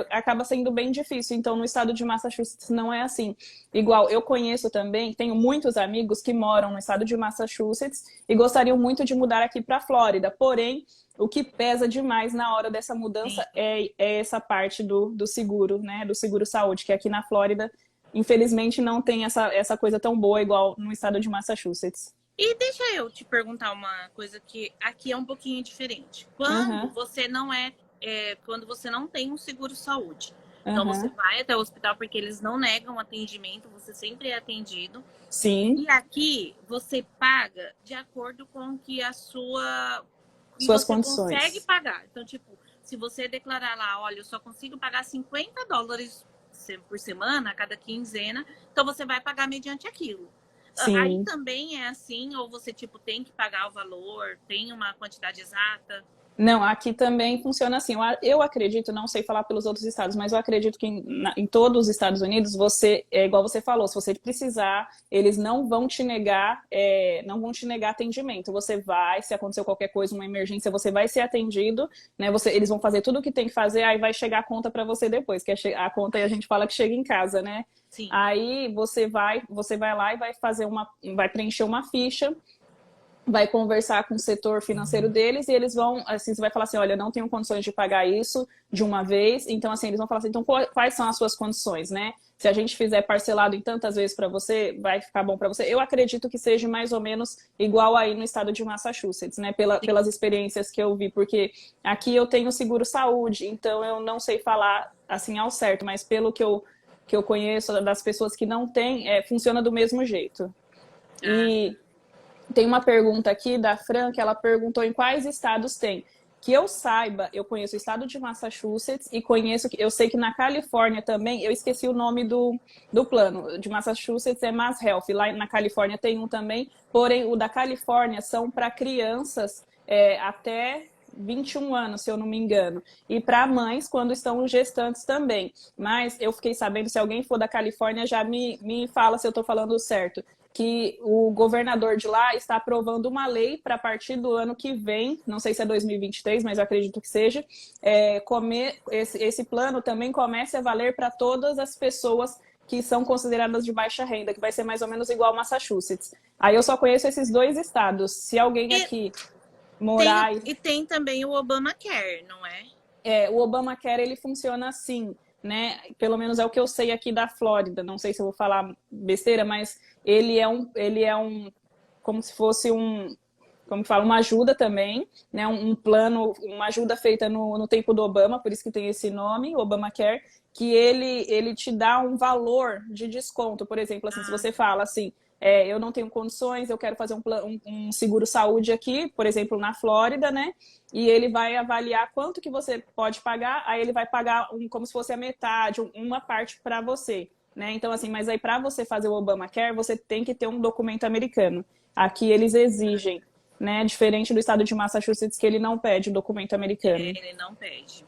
acaba sendo bem difícil. Então, no estado de Massachusetts não é assim. Igual, eu conheço também, tenho muitos amigos que moram no estado de Massachusetts e gostariam muito de mudar aqui para a Flórida. Porém, o que pesa demais na hora dessa mudança é essa parte do seguro, né, do seguro-saúde, que aqui na Flórida infelizmente não tem essa coisa tão boa igual no estado de Massachusetts. E deixa eu te perguntar uma coisa que aqui é um pouquinho diferente. Quando Aham, você não quando você não tem um seguro saúde, então você aham. vai até o hospital porque eles não negam atendimento, você sempre é atendido. Sim, E aqui você paga de acordo com que que suas você consegue condições. pagar. Então, tipo, se você declarar lá, olha, eu só consigo pagar $50 por semana, a cada quinzena, então você vai pagar mediante aquilo. Aí Sim. também é assim, ou você, tipo, tem que pagar o valor, tem uma quantidade exata? Não, aqui também funciona assim. Eu acredito, não sei falar pelos outros estados, mas eu acredito que em todos os Estados Unidos, você, é igual você falou, se você precisar, eles não vão te negar, não vão te negar atendimento. Você vai, se acontecer qualquer coisa, uma emergência, você vai ser atendido, né? Eles vão fazer tudo o que tem que fazer, aí vai chegar a conta para você depois, que a conta aí a gente fala que chega em casa, né? Sim. Aí você vai lá e vai preencher uma ficha, vai conversar com o setor financeiro deles e eles vão, assim, você vai falar assim, olha, não tenho condições de pagar isso de uma vez, então assim, eles vão falar assim, então quais são as suas condições, né? Se a gente fizer parcelado em tantas vezes para você, vai ficar bom para você. Eu acredito que seja mais ou menos igual aí no estado de Massachusetts, né? Pelas experiências que eu vi, porque aqui eu tenho seguro saúde, então eu não sei falar assim ao certo, mas pelo que eu conheço das pessoas que não têm, funciona do mesmo jeito. Ah, E tem uma pergunta aqui da Fran, que ela perguntou em quais estados tem. Que eu saiba, eu conheço o estado de Massachusetts e eu sei que na Califórnia também, eu esqueci o nome do plano, de Massachusetts é Mass Health, lá na Califórnia tem um também, porém o da Califórnia são para crianças até 21 anos, se eu não me engano, e para mães quando estão gestantes também. Mas eu fiquei sabendo, se alguém for da Califórnia, já me fala se eu estou falando certo, que o governador de lá está aprovando uma lei para a partir do ano que vem, não sei se é 2023, mas eu acredito que seja, esse plano também comece a valer para todas as pessoas que são consideradas de baixa renda, que vai ser mais ou menos igual ao Massachusetts. Aí eu só conheço esses dois estados. Se alguém e aqui morar e tem também o Obamacare, não é? o Obamacare, ele funciona assim, né? Pelo menos é o que eu sei aqui da Flórida. Não sei se eu vou falar besteira, mas ele é um, como se fosse como fala, uma ajuda também, né? Um plano, uma ajuda feita no tempo do Obama, por isso que tem esse nome, Obamacare, que ele te dá um valor de desconto. Por exemplo, assim, se Ah, você fala assim, eu não tenho condições, eu quero fazer um seguro saúde aqui, por exemplo, na Flórida, né? E ele vai avaliar quanto que você pode pagar, aí ele vai pagar como se fosse a metade, uma parte para você, né? Então, assim, mas aí para você fazer o Obamacare, você tem que ter um documento americano. Aqui eles exigem, né? Diferente do estado de Massachusetts, que ele não pede o documento americano. ele não pede.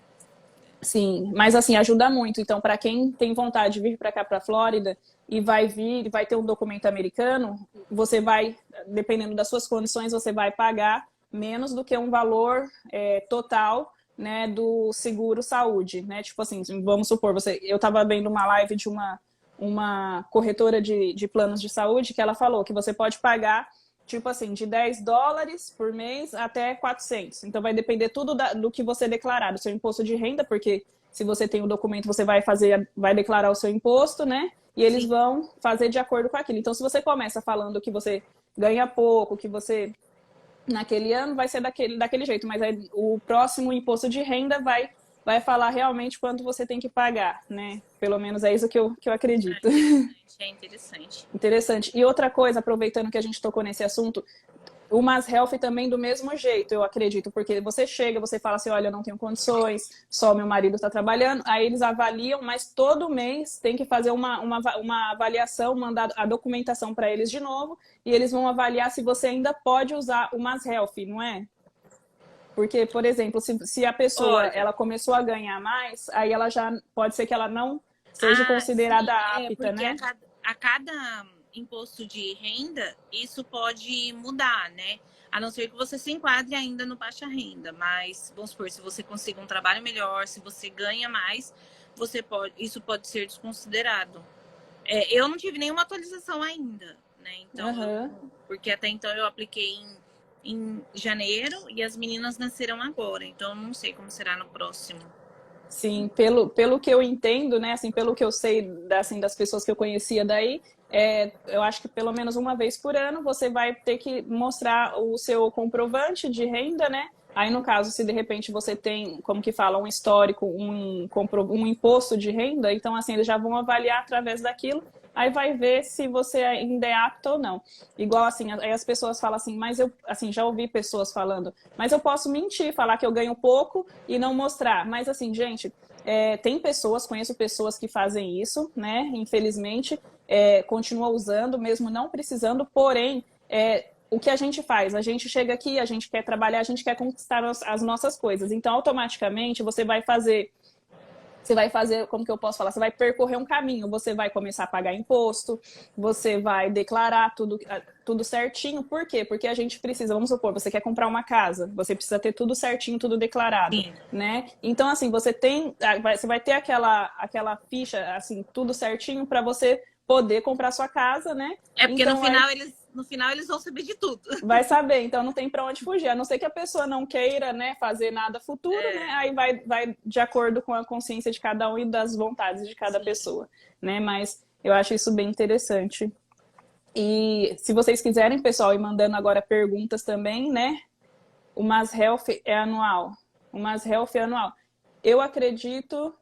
Sim, mas assim, ajuda muito. Então, para quem tem vontade de vir para cá, para a Flórida, e vai ter um documento americano, você vai, dependendo das suas condições, você vai pagar menos do que um valor total, né, do seguro saúde, né? Tipo assim, vamos supor, eu estava vendo uma live uma corretora de planos de saúde que ela falou que você pode pagar, tipo assim, de $10 por mês até 400. Então vai depender tudo do que você declarar, do seu imposto de renda, porque se você tem o documento, você vai declarar o seu imposto, né? E eles Sim. vão fazer de acordo com aquilo. Então, se você começa falando que você ganha pouco, que você naquele ano vai ser daquele jeito, mas aí o próximo imposto de renda vai falar realmente quanto você tem que pagar, né? Pelo menos é isso que eu acredito. É interessante. Interessante. E outra coisa, aproveitando que a gente tocou nesse assunto, o Mass Health também do mesmo jeito, eu acredito, porque você chega, você fala assim, olha, eu não tenho condições, só meu marido está trabalhando, aí eles avaliam, mas todo mês tem que fazer uma avaliação, mandar a documentação para eles de novo, e eles vão avaliar se você ainda pode usar o Mass Health, não é? Porque, por exemplo, se a pessoa Olha, ela começou a ganhar mais, aí ela já pode ser que ela não seja considerada sim, apta, porque né? a cada imposto de renda, isso pode mudar, né? A não ser que você se enquadre ainda no baixa renda, mas vamos supor, se você conseguir um trabalho melhor, se você ganha mais, isso pode ser desconsiderado. Eu não tive nenhuma atualização ainda, né? Então, porque até então eu apliquei em janeiro e as meninas nasceram agora, então eu não sei como será no próximo. Sim, pelo que eu entendo, né, assim, pelo que eu sei assim, das pessoas que eu conhecia daí, eu acho que pelo menos uma vez por ano você vai ter que mostrar o seu comprovante de renda, né? Aí, no caso, se de repente você tem, como que fala, um histórico, um imposto de renda, então, assim, eles já vão avaliar através daquilo, aí vai ver se você ainda é apto ou não. Igual, assim, aí as pessoas falam assim, mas eu, assim, já ouvi pessoas falando, mas eu posso mentir, falar que eu ganho pouco e não mostrar. Mas, assim, gente, tem pessoas, conheço pessoas que fazem isso, né? Infelizmente, continua usando, mesmo não precisando, porém, o que a gente faz? A gente chega aqui, a gente quer trabalhar, a gente quer conquistar as nossas coisas. Então, automaticamente, você vai fazer, como que eu posso falar? Você vai percorrer um caminho, você vai começar a pagar imposto, você vai declarar tudo certinho. Por quê? Porque a gente precisa, vamos supor, você quer comprar uma casa, você precisa ter tudo certinho, tudo declarado, Sim. né? Então, assim, você vai ter aquela ficha, assim, tudo certinho para você poder comprar sua casa, né? Porque Então, no final eles vão saber de tudo. vai saber, então não tem para onde fugir, a não ser que a pessoa não queira, né, fazer nada futuro, né, aí vai de acordo com a consciência de cada um e das vontades de cada pessoa, né, mas eu acho isso bem interessante. E se vocês quiserem, pessoal, ir mandando agora perguntas também, né, o Mass Health é anual, o Mass Health é anual. Eu acredito,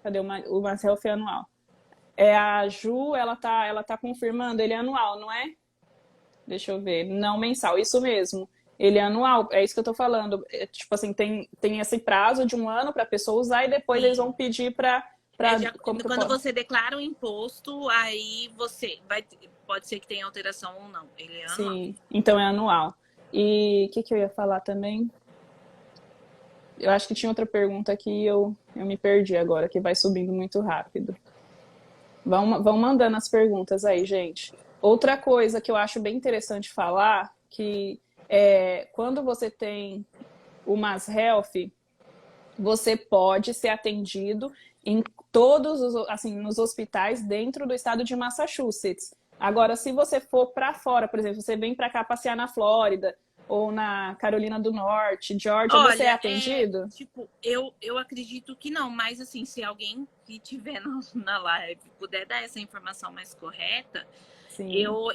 cadê o Mass Health é anual? A Ju, ela tá confirmando, ele é anual, não é? Deixa eu ver. Não mensal, isso mesmo. Ele é anual, é isso que eu tô falando. Tipo assim, tem esse prazo de um ano para a pessoa usar e depois eles vão pedir para. Quando você declara o imposto, aí pode ser que tenha alteração ou não. Ele é anual. Sim, então é anual. E o que eu ia falar também? Eu acho que tinha outra pergunta aqui e eu me perdi agora, que vai subindo muito rápido. Vão mandando as perguntas aí, gente. Outra coisa que eu acho bem interessante falar, que quando você tem o Mass Health, você pode ser atendido em todos assim, nos hospitais dentro do estado de Massachusetts. Agora, se você for para fora, por exemplo, você vem para cá passear na Flórida ou na Carolina do Norte, Georgia, Olha, você é atendido? Eu acredito que não, mas assim, se alguém que tiver na live puder dar essa informação mais correta,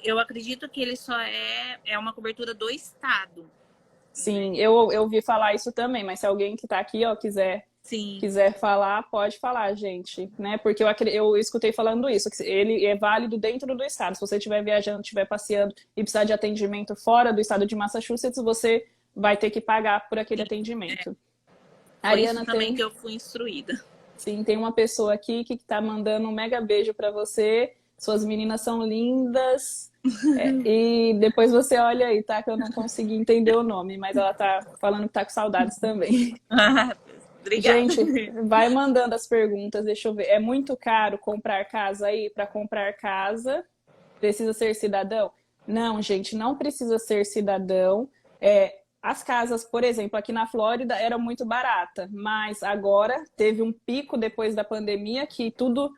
eu acredito que ele só é uma cobertura do estado. Sim, né? eu ouvi falar isso também, mas se alguém que está aqui, ó, quiser falar, pode falar, gente, né? Porque eu escutei falando isso, que ele é válido dentro do estado. Se você estiver viajando, estiver passeando e precisar de atendimento fora do estado de Massachusetts, você vai ter que pagar por aquele atendimento. Foi Ariana isso também que eu fui instruída. Sim, tem uma pessoa aqui que está mandando um mega beijo para você. Suas meninas são lindas. E depois você olha aí, tá? Que eu não consegui entender o nome, mas ela tá falando que tá com saudades também. Obrigada. Gente, vai mandando as perguntas, deixa eu ver. É muito caro comprar casa aí? Para comprar casa, precisa ser cidadão? Não, gente, não precisa ser cidadão. As casas, por exemplo, aqui na Flórida era muito barata, mas agora teve um pico depois da pandemia que tudo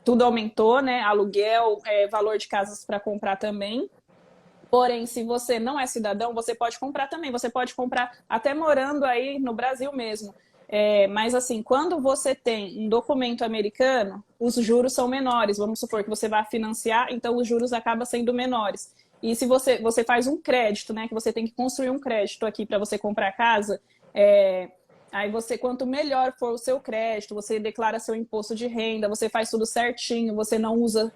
tudo aumentou, né? Aluguel, valor de casas para comprar também. Porém, se você não é cidadão, você pode comprar também. Você pode comprar até morando aí no Brasil mesmo. Mas assim, quando você tem um documento americano, os juros são menores. Vamos supor que você vai financiar, então os juros acabam sendo menores. E se você faz um crédito, né? Que você tem que construir um crédito aqui para você comprar casa, aí você, quanto melhor for o seu crédito, você declara seu imposto de renda, você faz tudo certinho, você não usa,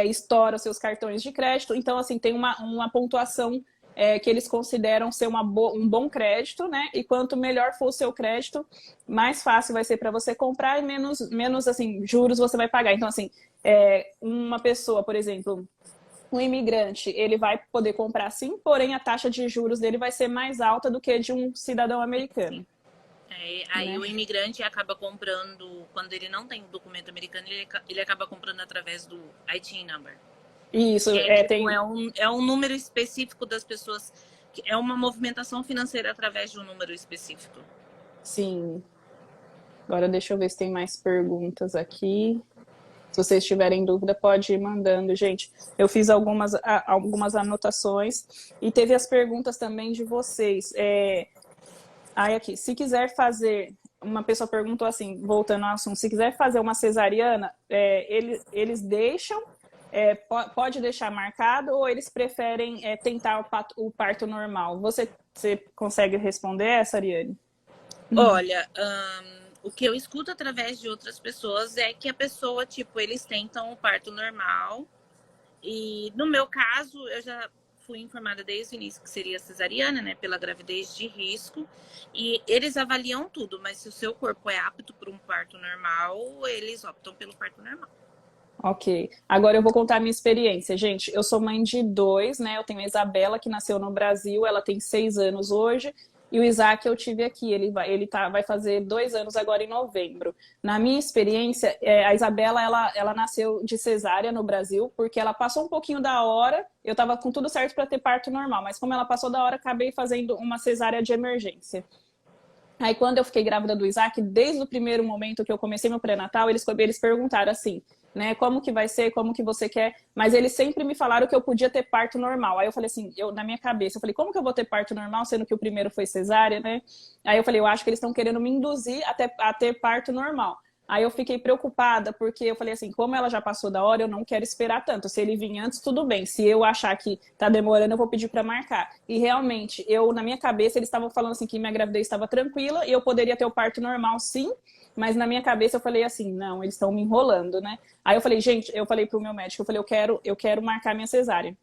estoura seus cartões de crédito. Então, assim, tem uma pontuação que eles consideram ser um bom crédito, né? E quanto melhor for o seu crédito, mais fácil vai ser para você comprar e menos assim, juros você vai pagar. Então, assim, uma pessoa, por exemplo, um imigrante, ele vai poder comprar sim, porém a taxa de juros dele vai ser mais alta do que de um cidadão americano. Aí Né? o imigrante acaba comprando, quando ele não tem documento americano, ele acaba comprando através do IT number. Isso, Tipo, tem. é um número específico das pessoas, é uma movimentação financeira através de um número específico. Sim. Agora deixa eu ver se tem mais perguntas aqui. Se vocês tiverem dúvida, pode ir mandando, gente. Eu fiz algumas anotações e teve as perguntas também de vocês. Aí aqui, se quiser fazer, uma pessoa perguntou assim, voltando ao assunto, se quiser fazer uma cesariana, eles deixam, pode deixar marcado ou eles preferem tentar o parto normal? Você consegue responder essa, Ariane? Olha, o que eu escuto através de outras pessoas é que a pessoa, tipo, eles tentam o parto normal. E no meu caso, eu já fui informada desde o início que seria cesariana, né, pela gravidez de risco. E eles avaliam tudo, mas se o seu corpo é apto para um parto normal, eles optam pelo parto normal. Ok. Agora eu vou contar a minha experiência. Gente, eu sou mãe de dois, né? Eu tenho a Isabela, que nasceu no Brasil, ela tem 6 anos hoje. E o Isaac eu tive aqui, vai fazer 2 anos agora em novembro. Na minha experiência, a Isabela, ela nasceu de cesárea no Brasil, porque ela passou um pouquinho da hora, eu estava com tudo certo para ter parto normal, mas como ela passou da hora, acabei fazendo uma cesárea de emergência. Aí, quando eu fiquei grávida do Isaac, desde o primeiro momento que eu comecei meu pré-natal, eles perguntaram assim, né, como que vai ser, como que você quer, mas eles sempre me falaram que eu podia ter parto normal. Aí eu falei assim, na minha cabeça, eu falei, como que eu vou ter parto normal, sendo que o primeiro foi cesárea, né? Aí eu falei, eu acho que eles estão querendo me induzir a ter parto normal. Aí eu fiquei preocupada, porque eu falei assim, como ela já passou da hora, eu não quero esperar tanto. Se ele vir antes, tudo bem. Se eu achar que tá demorando, eu vou pedir para marcar. E realmente, na minha cabeça, eles estavam falando assim que minha gravidez estava tranquila e eu poderia ter o parto normal, sim. Mas na minha cabeça eu falei assim, não, eles estão me enrolando, né? Aí eu falei, gente, eu falei pro meu médico, eu falei, eu quero marcar minha cesárea.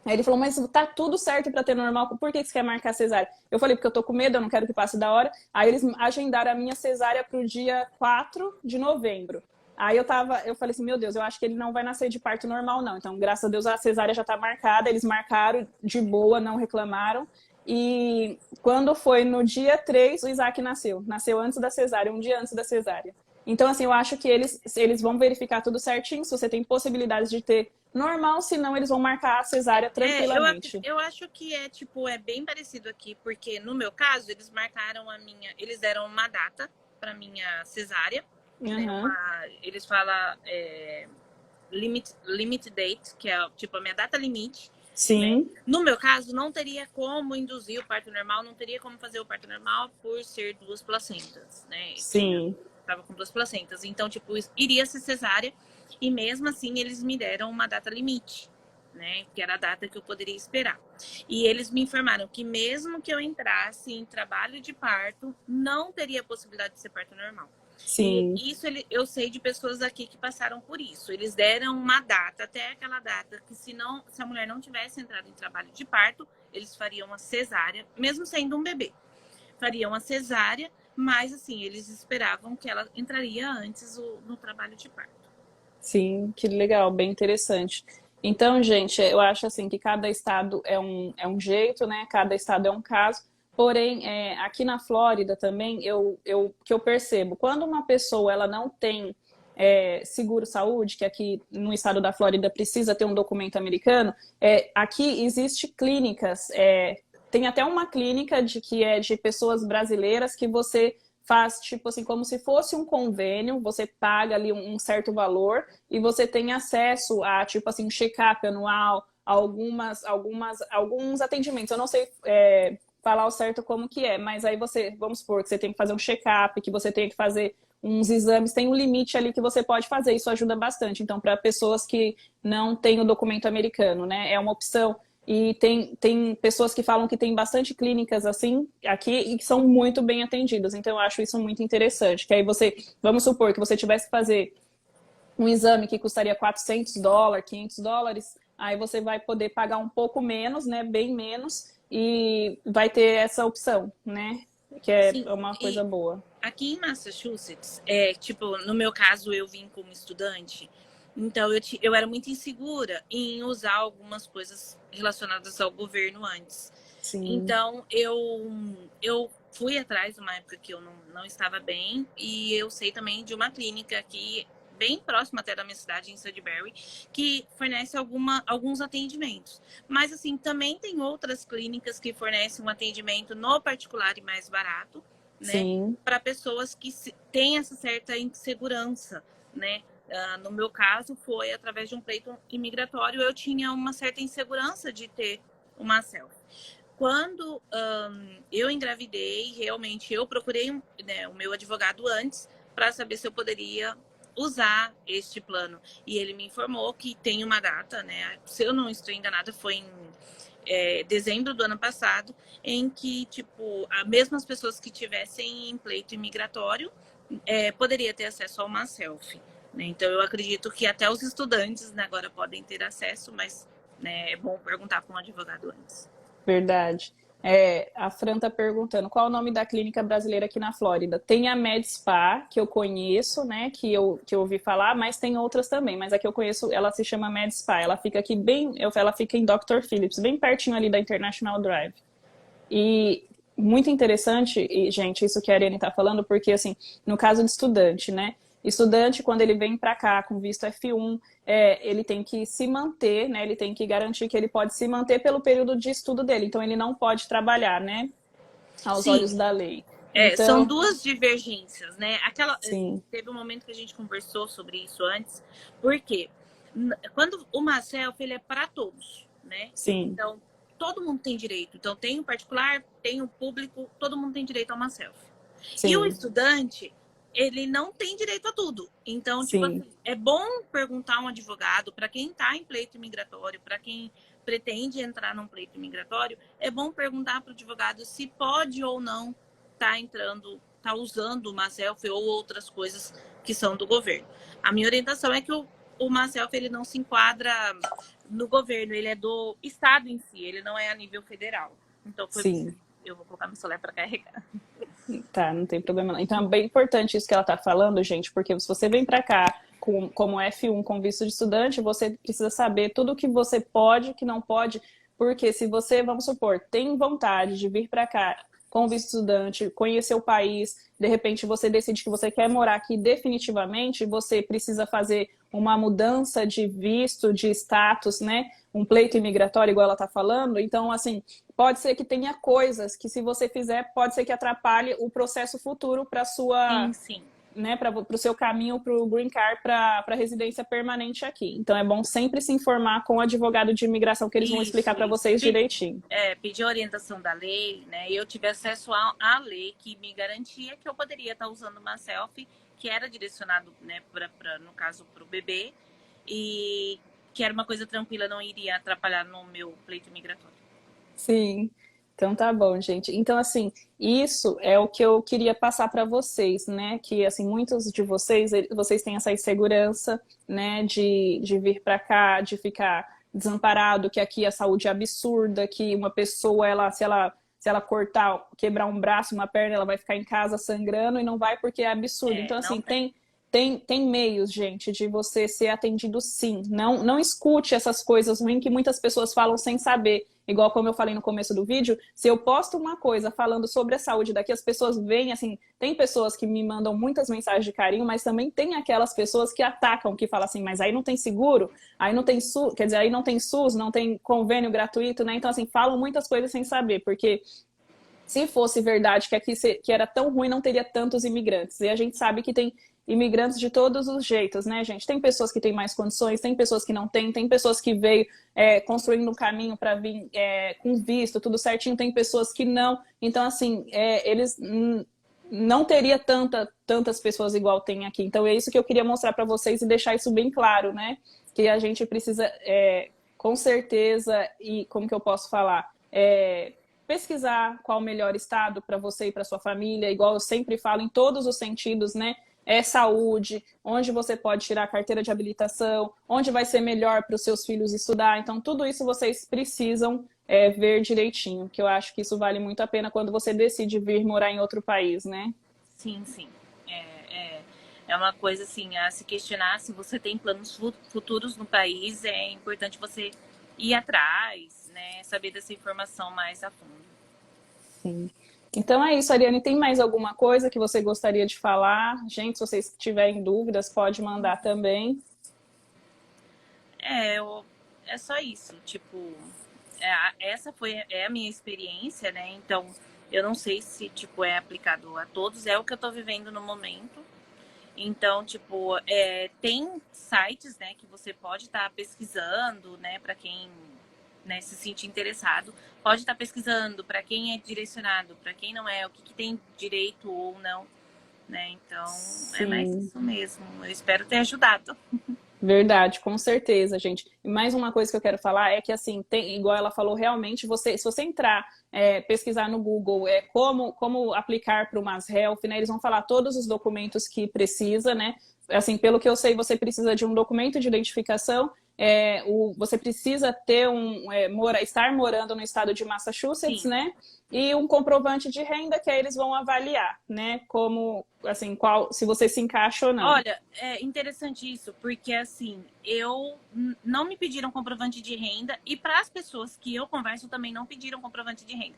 Aí ele falou, mas tá tudo certo para ter normal, por que você quer marcar cesárea? Eu falei, porque eu tô com medo, eu não quero que passe da hora. Aí eles agendaram a minha cesárea pro dia 4 de novembro. Aí eu falei assim, meu Deus, eu acho que ele não vai nascer de parto normal, não. Então, graças a Deus, a cesárea já tá marcada, eles marcaram de boa, não reclamaram. E quando foi no dia 3, o Isaac nasceu. Nasceu antes da cesárea, um dia antes da cesárea. Então, assim, eu acho que eles vão verificar tudo certinho, se você tem possibilidades de ter normal, senão eles vão marcar a cesárea tranquilamente. Eu acho que é bem parecido aqui, porque no meu caso, eles marcaram eles deram uma data para minha cesárea, Uhum. né, eles falam limit date, que é tipo a minha data limite. Sim. Né? No meu caso, não teria como induzir o parto normal, não teria como fazer o parto normal por ser 2 placentas, né? Sim. Tava com 2 placentas. Então, tipo, iria ser cesárea. E mesmo assim, eles me deram uma data limite, né? Que era a data que eu poderia esperar. E eles me informaram que mesmo que eu entrasse em trabalho de parto, não teria possibilidade de ser parto normal. Sim. E isso eu sei de pessoas aqui que passaram por isso. Eles deram uma data, até aquela data, que se a mulher não tivesse entrado em trabalho de parto, eles fariam uma cesárea, mesmo sendo um bebê. Fariam uma cesárea, mas assim, eles esperavam que ela entraria antes no trabalho de parto. Sim, que legal, bem interessante. Então, gente, eu acho assim que cada estado é um jeito, né? Cada estado é um caso. Porém, aqui na Flórida também, que eu percebo, quando uma pessoa ela não tem seguro-saúde, que aqui no estado da Flórida precisa ter um documento americano, aqui existe clínicas, tem até uma clínica que é de pessoas brasileiras que você faz, tipo assim, como se fosse um convênio, você paga ali um certo valor e você tem acesso a, tipo assim, um check-up anual, alguns atendimentos. Eu não sei falar ao certo como que é, mas aí você, vamos supor que você tem que fazer um check-up, que você tem que fazer uns exames, tem um limite ali que você pode fazer, isso ajuda bastante. Então, para pessoas que não têm o documento americano, né, é uma opção. E tem pessoas que falam que tem bastante clínicas assim aqui e que são muito bem atendidas. Então, eu acho isso muito interessante. Que aí você, vamos supor que você tivesse que fazer um exame que custaria $400, $500, aí você vai poder pagar um pouco menos, né, bem menos, e vai ter essa opção, né, que é Sim, uma coisa e boa. aqui em Massachusetts, tipo, no meu caso, eu vim como estudante, então eu era muito insegura em usar algumas coisas relacionadas ao governo antes. Sim, Então, eu fui atrás numa época que eu não estava bem, e eu sei também de uma clínica aqui, bem próxima até da minha cidade, em Sudbury, que fornece alguns atendimentos. Mas, assim, também tem outras clínicas que fornecem um atendimento no particular e mais barato, né? sim, Para pessoas que têm essa certa insegurança, né? No meu caso, foi através de um pleito imigratório, eu tinha uma certa insegurança de ter uma selfie. Quando eu engravidei, realmente eu procurei né, o meu advogado antes para saber se eu poderia usar este plano. E ele me informou que tem uma data, né? Se eu não estou enganada, foi em dezembro do ano passado, em que, tipo, as mesmas pessoas que tivessem em pleito imigratório poderia ter acesso a uma selfie. Né? Então, eu acredito que até os estudantes, né, agora podem ter acesso, mas né, é bom perguntar com um advogado antes. verdade. A Fran tá perguntando qual é o nome da clínica brasileira aqui na Flórida. Tem a Med Spa, que eu conheço, né, que eu ouvi falar, mas tem outras também. Mas a que eu conheço, ela se chama Med Spa. Ela fica aqui ela fica em Dr. Phillips, bem pertinho ali da International Drive. E muito interessante, e, gente, isso que a Ariane está falando, porque, assim, no caso de estudante, né? Estudante, quando ele vem para cá com visto F1, ele tem que se manter, né? Ele tem que garantir que ele pode se manter pelo período de estudo dele. Então, ele não pode trabalhar, né? Aos olhos Sim, da lei. são Então, duas divergências, né? sim, Teve um momento que a gente conversou sobre isso antes, porque quando uma selfie ele é para todos, né? sim, Então todo mundo tem direito. Então tem o particular, tem o público, todo mundo tem direito a uma selfie. E o sim, estudante ele não tem direito a tudo. Então, tipo sim, assim, é bom perguntar a um advogado para quem está em pleito migratório, para quem pretende entrar num pleito migratório, é bom perguntar para o advogado se pode ou não tá entrando, tá usando uma selfie ou outras coisas que são do governo. A minha orientação é que o Marcel ele não se enquadra no governo, ele é do estado em si, ele não é a nível federal. Então foi, sim. eu vou colocar meu celular para carregar. Tá, não tem problema não. Então é bem importante isso que ela tá falando, gente, porque se você vem para cá como F1 com visto de estudante, você precisa saber tudo o que você pode, que não pode, porque se você, vamos supor, tem vontade de vir para cá com visto de estudante, conhecer o país, de repente você decide que você quer morar aqui definitivamente, você precisa fazer uma mudança de visto, de status, né? Um pleito imigratório, igual ela está falando. Então, assim, pode ser que tenha coisas que, se você fizer, pode ser que atrapalhe o processo futuro para sua, Sim, sim. né, para o seu caminho para o Green Card, para residência permanente aqui. Então, é bom sempre se informar com o advogado de imigração, que eles vão explicar Isso, para isso. vocês direitinho. Pedir a orientação da lei, né? E eu tive acesso à lei que me garantia que eu poderia estar usando uma selfie que era direcionado, né, no caso, para o bebê, e que era uma coisa tranquila, não iria atrapalhar no meu pleito migratório. Sim. Então tá bom, gente. Então, assim, isso é o que eu queria passar para vocês, né? Que, assim, muitos de vocês têm essa insegurança, né? De vir para cá, de ficar desamparado, que aqui a saúde é absurda, que uma pessoa, se ela cortar, quebrar um braço, uma perna, ela vai ficar em casa sangrando e não vai porque é absurdo. Então, Não assim, tem. tem meios, gente, de você ser atendido sim. Não escute essas coisas ruins que muitas pessoas falam sem saber. Igual como eu falei no começo do vídeo, se eu posto uma coisa falando sobre a saúde daqui, as pessoas veem, assim, tem pessoas que me mandam muitas mensagens de carinho, mas também tem aquelas pessoas que atacam, que falam assim, mas aí não tem seguro, aí não tem SUS, quer dizer, aí não tem SUS, não tem convênio gratuito, né? Então, assim, falam muitas coisas sem saber, porque se fosse verdade que aqui que era tão ruim, não teria tantos imigrantes. E a gente sabe que tem imigrantes de todos os jeitos, né, gente? Tem pessoas que têm mais condições, tem pessoas que não têm, tem pessoas que veio construindo um caminho para vir com visto, tudo certinho, tem pessoas que não. Então, assim, eles não teria tantas pessoas igual tem aqui. Então, é isso que eu queria mostrar para vocês e deixar isso bem claro, né? Que a gente precisa, com certeza, e como que eu posso falar? Pesquisar qual o melhor estado para você e para sua família, igual eu sempre falo, em todos os sentidos, né? Saúde, onde você pode tirar a carteira de habilitação, onde vai ser melhor para os seus filhos estudar. Então, tudo isso vocês precisam ver direitinho, que eu acho que isso vale muito a pena quando você decide vir morar em outro país, né? Sim, sim. É uma coisa assim, a se questionar se você tem planos futuros no país, é importante você ir atrás, né? Saber dessa informação mais a fundo. Sim. Então é isso, Ariane. Tem mais alguma coisa que você gostaria de falar? Gente, se vocês tiverem dúvidas, pode mandar também. É só isso. Tipo, essa é a minha experiência, né? Então, eu não sei se tipo é aplicado a todos. É o que eu tô vivendo no momento. Então, tipo, tem sites, né, que você pode estar pesquisando, né, para quem, né, se sentir interessado, pode estar pesquisando para quem é direcionado, para quem não é, o que tem direito ou não, né? Então, é mais Sim. isso mesmo. Eu espero ter ajudado. Verdade, com certeza, gente. E mais uma coisa que eu quero falar é que, assim, igual ela falou, realmente, se você entrar, pesquisar no Google como aplicar para o MasHealth, né, eles vão falar todos os documentos que precisa, né? Assim, pelo que eu sei, você precisa de um documento de identificação, você precisa ter estar morando no estado de Massachusetts, Sim. né? E um comprovante de renda que aí eles vão avaliar, né? Como, assim, se você se encaixa ou não. Olha, é interessante isso, porque assim, não me pediram comprovante de renda e para as pessoas que eu converso também não pediram comprovante de renda.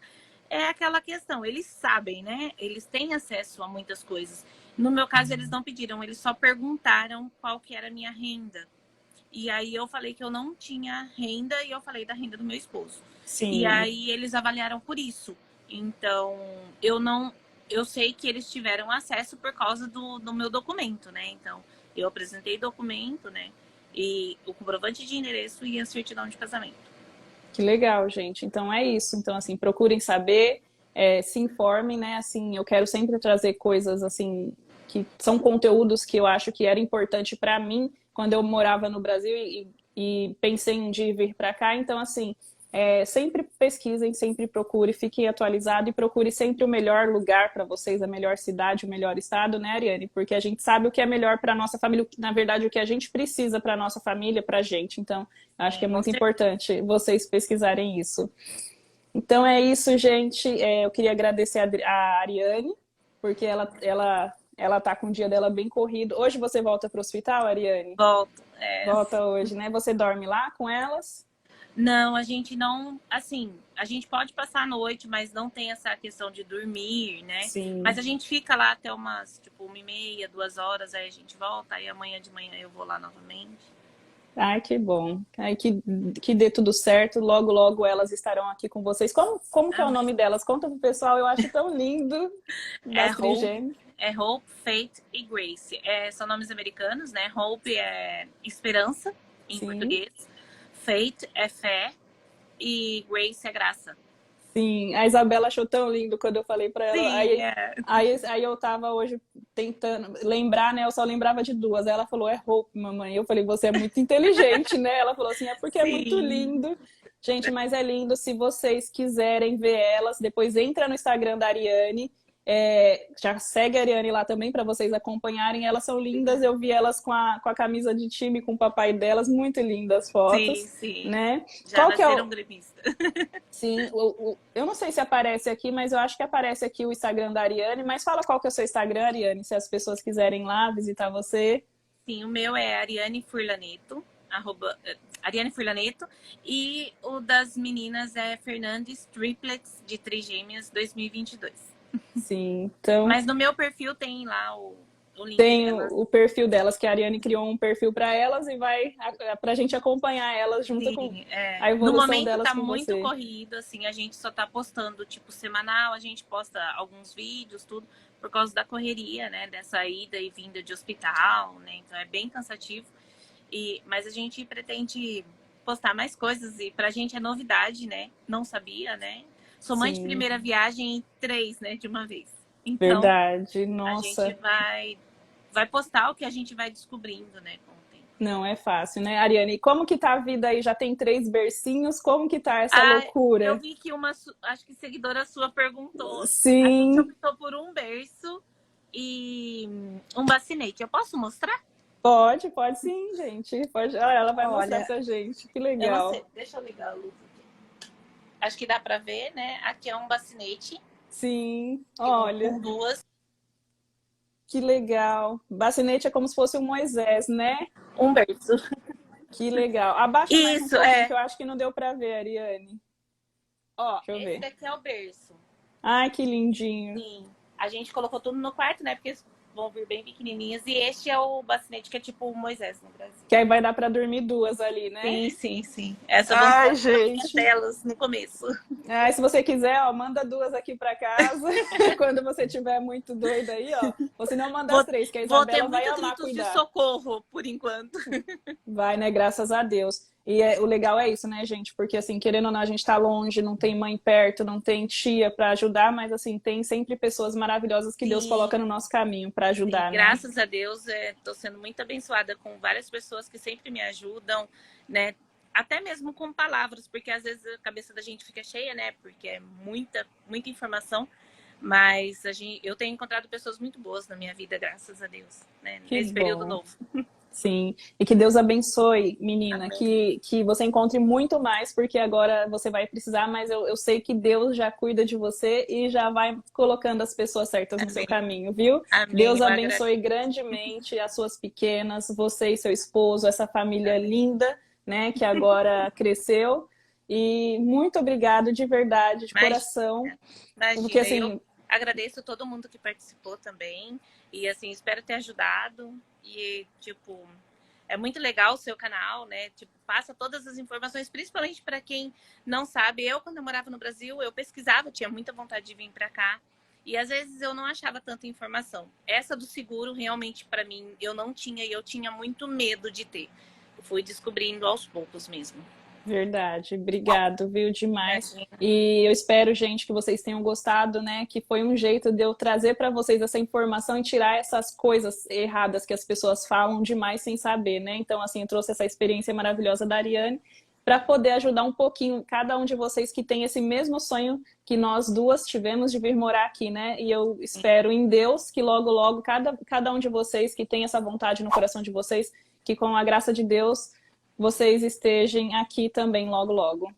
É aquela questão, eles sabem, né? Eles têm acesso a muitas coisas. No meu caso, eles não pediram, eles só perguntaram qual que era a minha renda. E aí eu falei que eu não tinha renda e eu falei da renda do meu esposo. E Sim. aí eles avaliaram por isso. Então, eu sei que eles tiveram acesso por causa do meu documento, né? Então, eu apresentei documento, né? E o comprovante de endereço e a certidão de casamento. Que legal, gente. Então é isso. Então, assim, procurem saber, se informem, né? Assim, eu quero sempre trazer coisas, assim, que são conteúdos que eu acho que era importante para mim quando eu morava no Brasil e pensei em vir para cá. Então, assim, sempre pesquisem, sempre procure, fiquem atualizados e procure sempre o melhor lugar para vocês, a melhor cidade, o melhor estado, né, Ariane? Porque a gente sabe o que é melhor para nossa família, na verdade, o que a gente precisa para nossa família, para a gente. Então, acho que é Com muito certeza. importante vocês pesquisarem isso. Então é isso, gente. Eu queria agradecer a Ariane, porque ela tá com o dia dela bem corrido. Hoje você volta para o hospital, Ariane? Volto. Volta hoje, né? Você dorme lá com elas? Não, a gente não, assim, a gente pode passar a noite, mas não tem essa questão de dormir, né? Mas Sim. a gente fica lá até umas, tipo, 1h30, 2 horas, aí a gente volta, aí amanhã de manhã eu vou lá novamente. Ai, que bom. Ai, que dê tudo certo. Logo, logo elas estarão aqui com vocês. Como que é o Amém. nome delas? Conta pro pessoal, eu acho tão lindo É das Hope, trigêmeas. Hope, Faith e Grace. São nomes americanos, né? Hope é esperança, em Sim. português. Faith é fé e Grace é graça. Sim, a Isabela achou tão lindo quando eu falei para ela. Sim, Aí eu tava hoje tentando lembrar, né? Eu só lembrava de duas. Aí ela falou, é Hope, mamãe. Eu falei, você é muito inteligente, né? Ela falou assim, é porque é muito sim. lindo. Gente, mas é lindo. Se vocês quiserem ver elas, depois entra no Instagram da Ariane. Já segue a Ariane lá também para vocês acompanharem. Elas são lindas. Eu vi elas com a camisa de time, com o papai delas. Muito lindas Sim, fotos, sim. né? Já Qual que é nasceram o, gremistas. Sim, eu não sei se aparece aqui, mas eu acho que aparece aqui o Instagram da Ariane. Mas fala qual que é o seu Instagram, Ariane, se as pessoas quiserem lá visitar você. Sim, o meu é Ariane Furlaneto, Ariane Furlaneto, e o das meninas é Fernandes Triplets de Trigêmeas 2022. Sim, então, Mas no meu perfil tem lá o link Tem dela. o perfil delas, que a Ariane criou um perfil para elas e vai para a gente acompanhar elas junto com Sim, a no evolução momento delas tá com muito você. corrido, assim, a gente só tá postando, tipo, semanal, a gente posta alguns vídeos, tudo, por causa da correria, né, dessa ida e vinda de hospital, né, então é bem cansativo, mas a gente pretende postar mais coisas e pra gente é novidade, né, não sabia, né, sou mãe de Sim, primeira viagem em 3, né, de uma vez, então verdade. a gente Nossa, vai postar o que a gente vai descobrindo, né, com o tempo. não é fácil, né, Ariane? E como que tá a vida aí? Já tem 3 bercinhos? Como que tá essa Ah, eu loucura? vi que acho que seguidora sua perguntou. A gente Sim, optou por um berço e um bacinete. Eu posso mostrar? pode sim, gente. Pode, ah, ela vai mostrar Olha, pra gente. Que eu não sei. legal. Deixa eu ligar a luz aqui. Acho que dá pra ver, né? Aqui é um bacinete Sim, com olha, duas. que legal. Bacinete é como se fosse um Moisés, né? Um berço. Que legal. Abaixa mais um Isso, pouquinho, que é. eu acho que não deu pra ver, Ariane. Ó, Deixa eu esse ver. daqui é o berço. Ai, que lindinho. Sim. A gente colocou tudo no quarto, né? Porque vão vir bem pequenininhas. E este é o bacinete que é tipo o Moisés no Brasil. Que aí vai dar pra dormir duas ali, né? Sim, sim, sim. Essas vão ser Ai, as minhas gente. telas no começo. Ai, se você quiser, ó, manda duas aqui pra casa. Quando você estiver muito doida aí, ó. Ou se não, manda as Vou, 3, que a vou ter Isabela vai muitos amar gritos de cuidar. socorro, por enquanto. Vai, né? Graças a Deus. E o legal é isso, né, gente? Porque, assim, querendo ou não, a gente tá longe, não tem mãe perto, não tem tia pra ajudar, mas, assim, tem sempre pessoas maravilhosas que Deus Sim, coloca no nosso caminho pra sim. ajudar, né? Graças a Deus, estou sendo muito abençoada com várias pessoas que sempre me ajudam, né? Até mesmo com palavras, porque às vezes a cabeça da gente fica cheia, né? Porque é muita, muita informação. Mas eu tenho encontrado pessoas muito boas na minha vida, graças a Deus, né? Que Nesse período bom. novo. Sim, e que Deus abençoe, menina, Amém. que você encontre muito mais, porque agora você vai precisar, mas eu sei que Deus já cuida de você e já vai colocando as pessoas certas no seu Amém. caminho, viu? Amém. Deus Eu agradeço. abençoe grandemente as suas pequenas, você e seu esposo, essa família Amém. linda, né, que agora cresceu. E muito obrigado de verdade, de Imagina, coração, porque imagina. Eu assim, agradeço todo mundo que participou também. E assim, espero ter ajudado. E, tipo, é muito legal o seu canal, né? Tipo, passa todas as informações, principalmente para quem não sabe. Eu, quando eu morava no Brasil, eu pesquisava, tinha muita vontade de vir para cá. E às vezes eu não achava tanta informação. Essa do seguro, realmente, para mim, eu não tinha e eu tinha muito medo de ter. Eu fui descobrindo aos poucos mesmo. verdade, obrigado, viu, demais. Imagina. E eu espero, gente, que vocês tenham gostado, né? Que foi um jeito de eu trazer para vocês essa informação e tirar essas coisas erradas que as pessoas falam demais sem saber, né? Então, assim, eu trouxe essa experiência maravilhosa da Ariane para poder ajudar um pouquinho cada um de vocês que tem esse mesmo sonho que nós duas tivemos de vir morar aqui, né? E eu espero em Deus que logo, logo, cada um de vocês que tem essa vontade no coração de vocês, que com a graça de Deus vocês estejam aqui também logo, logo.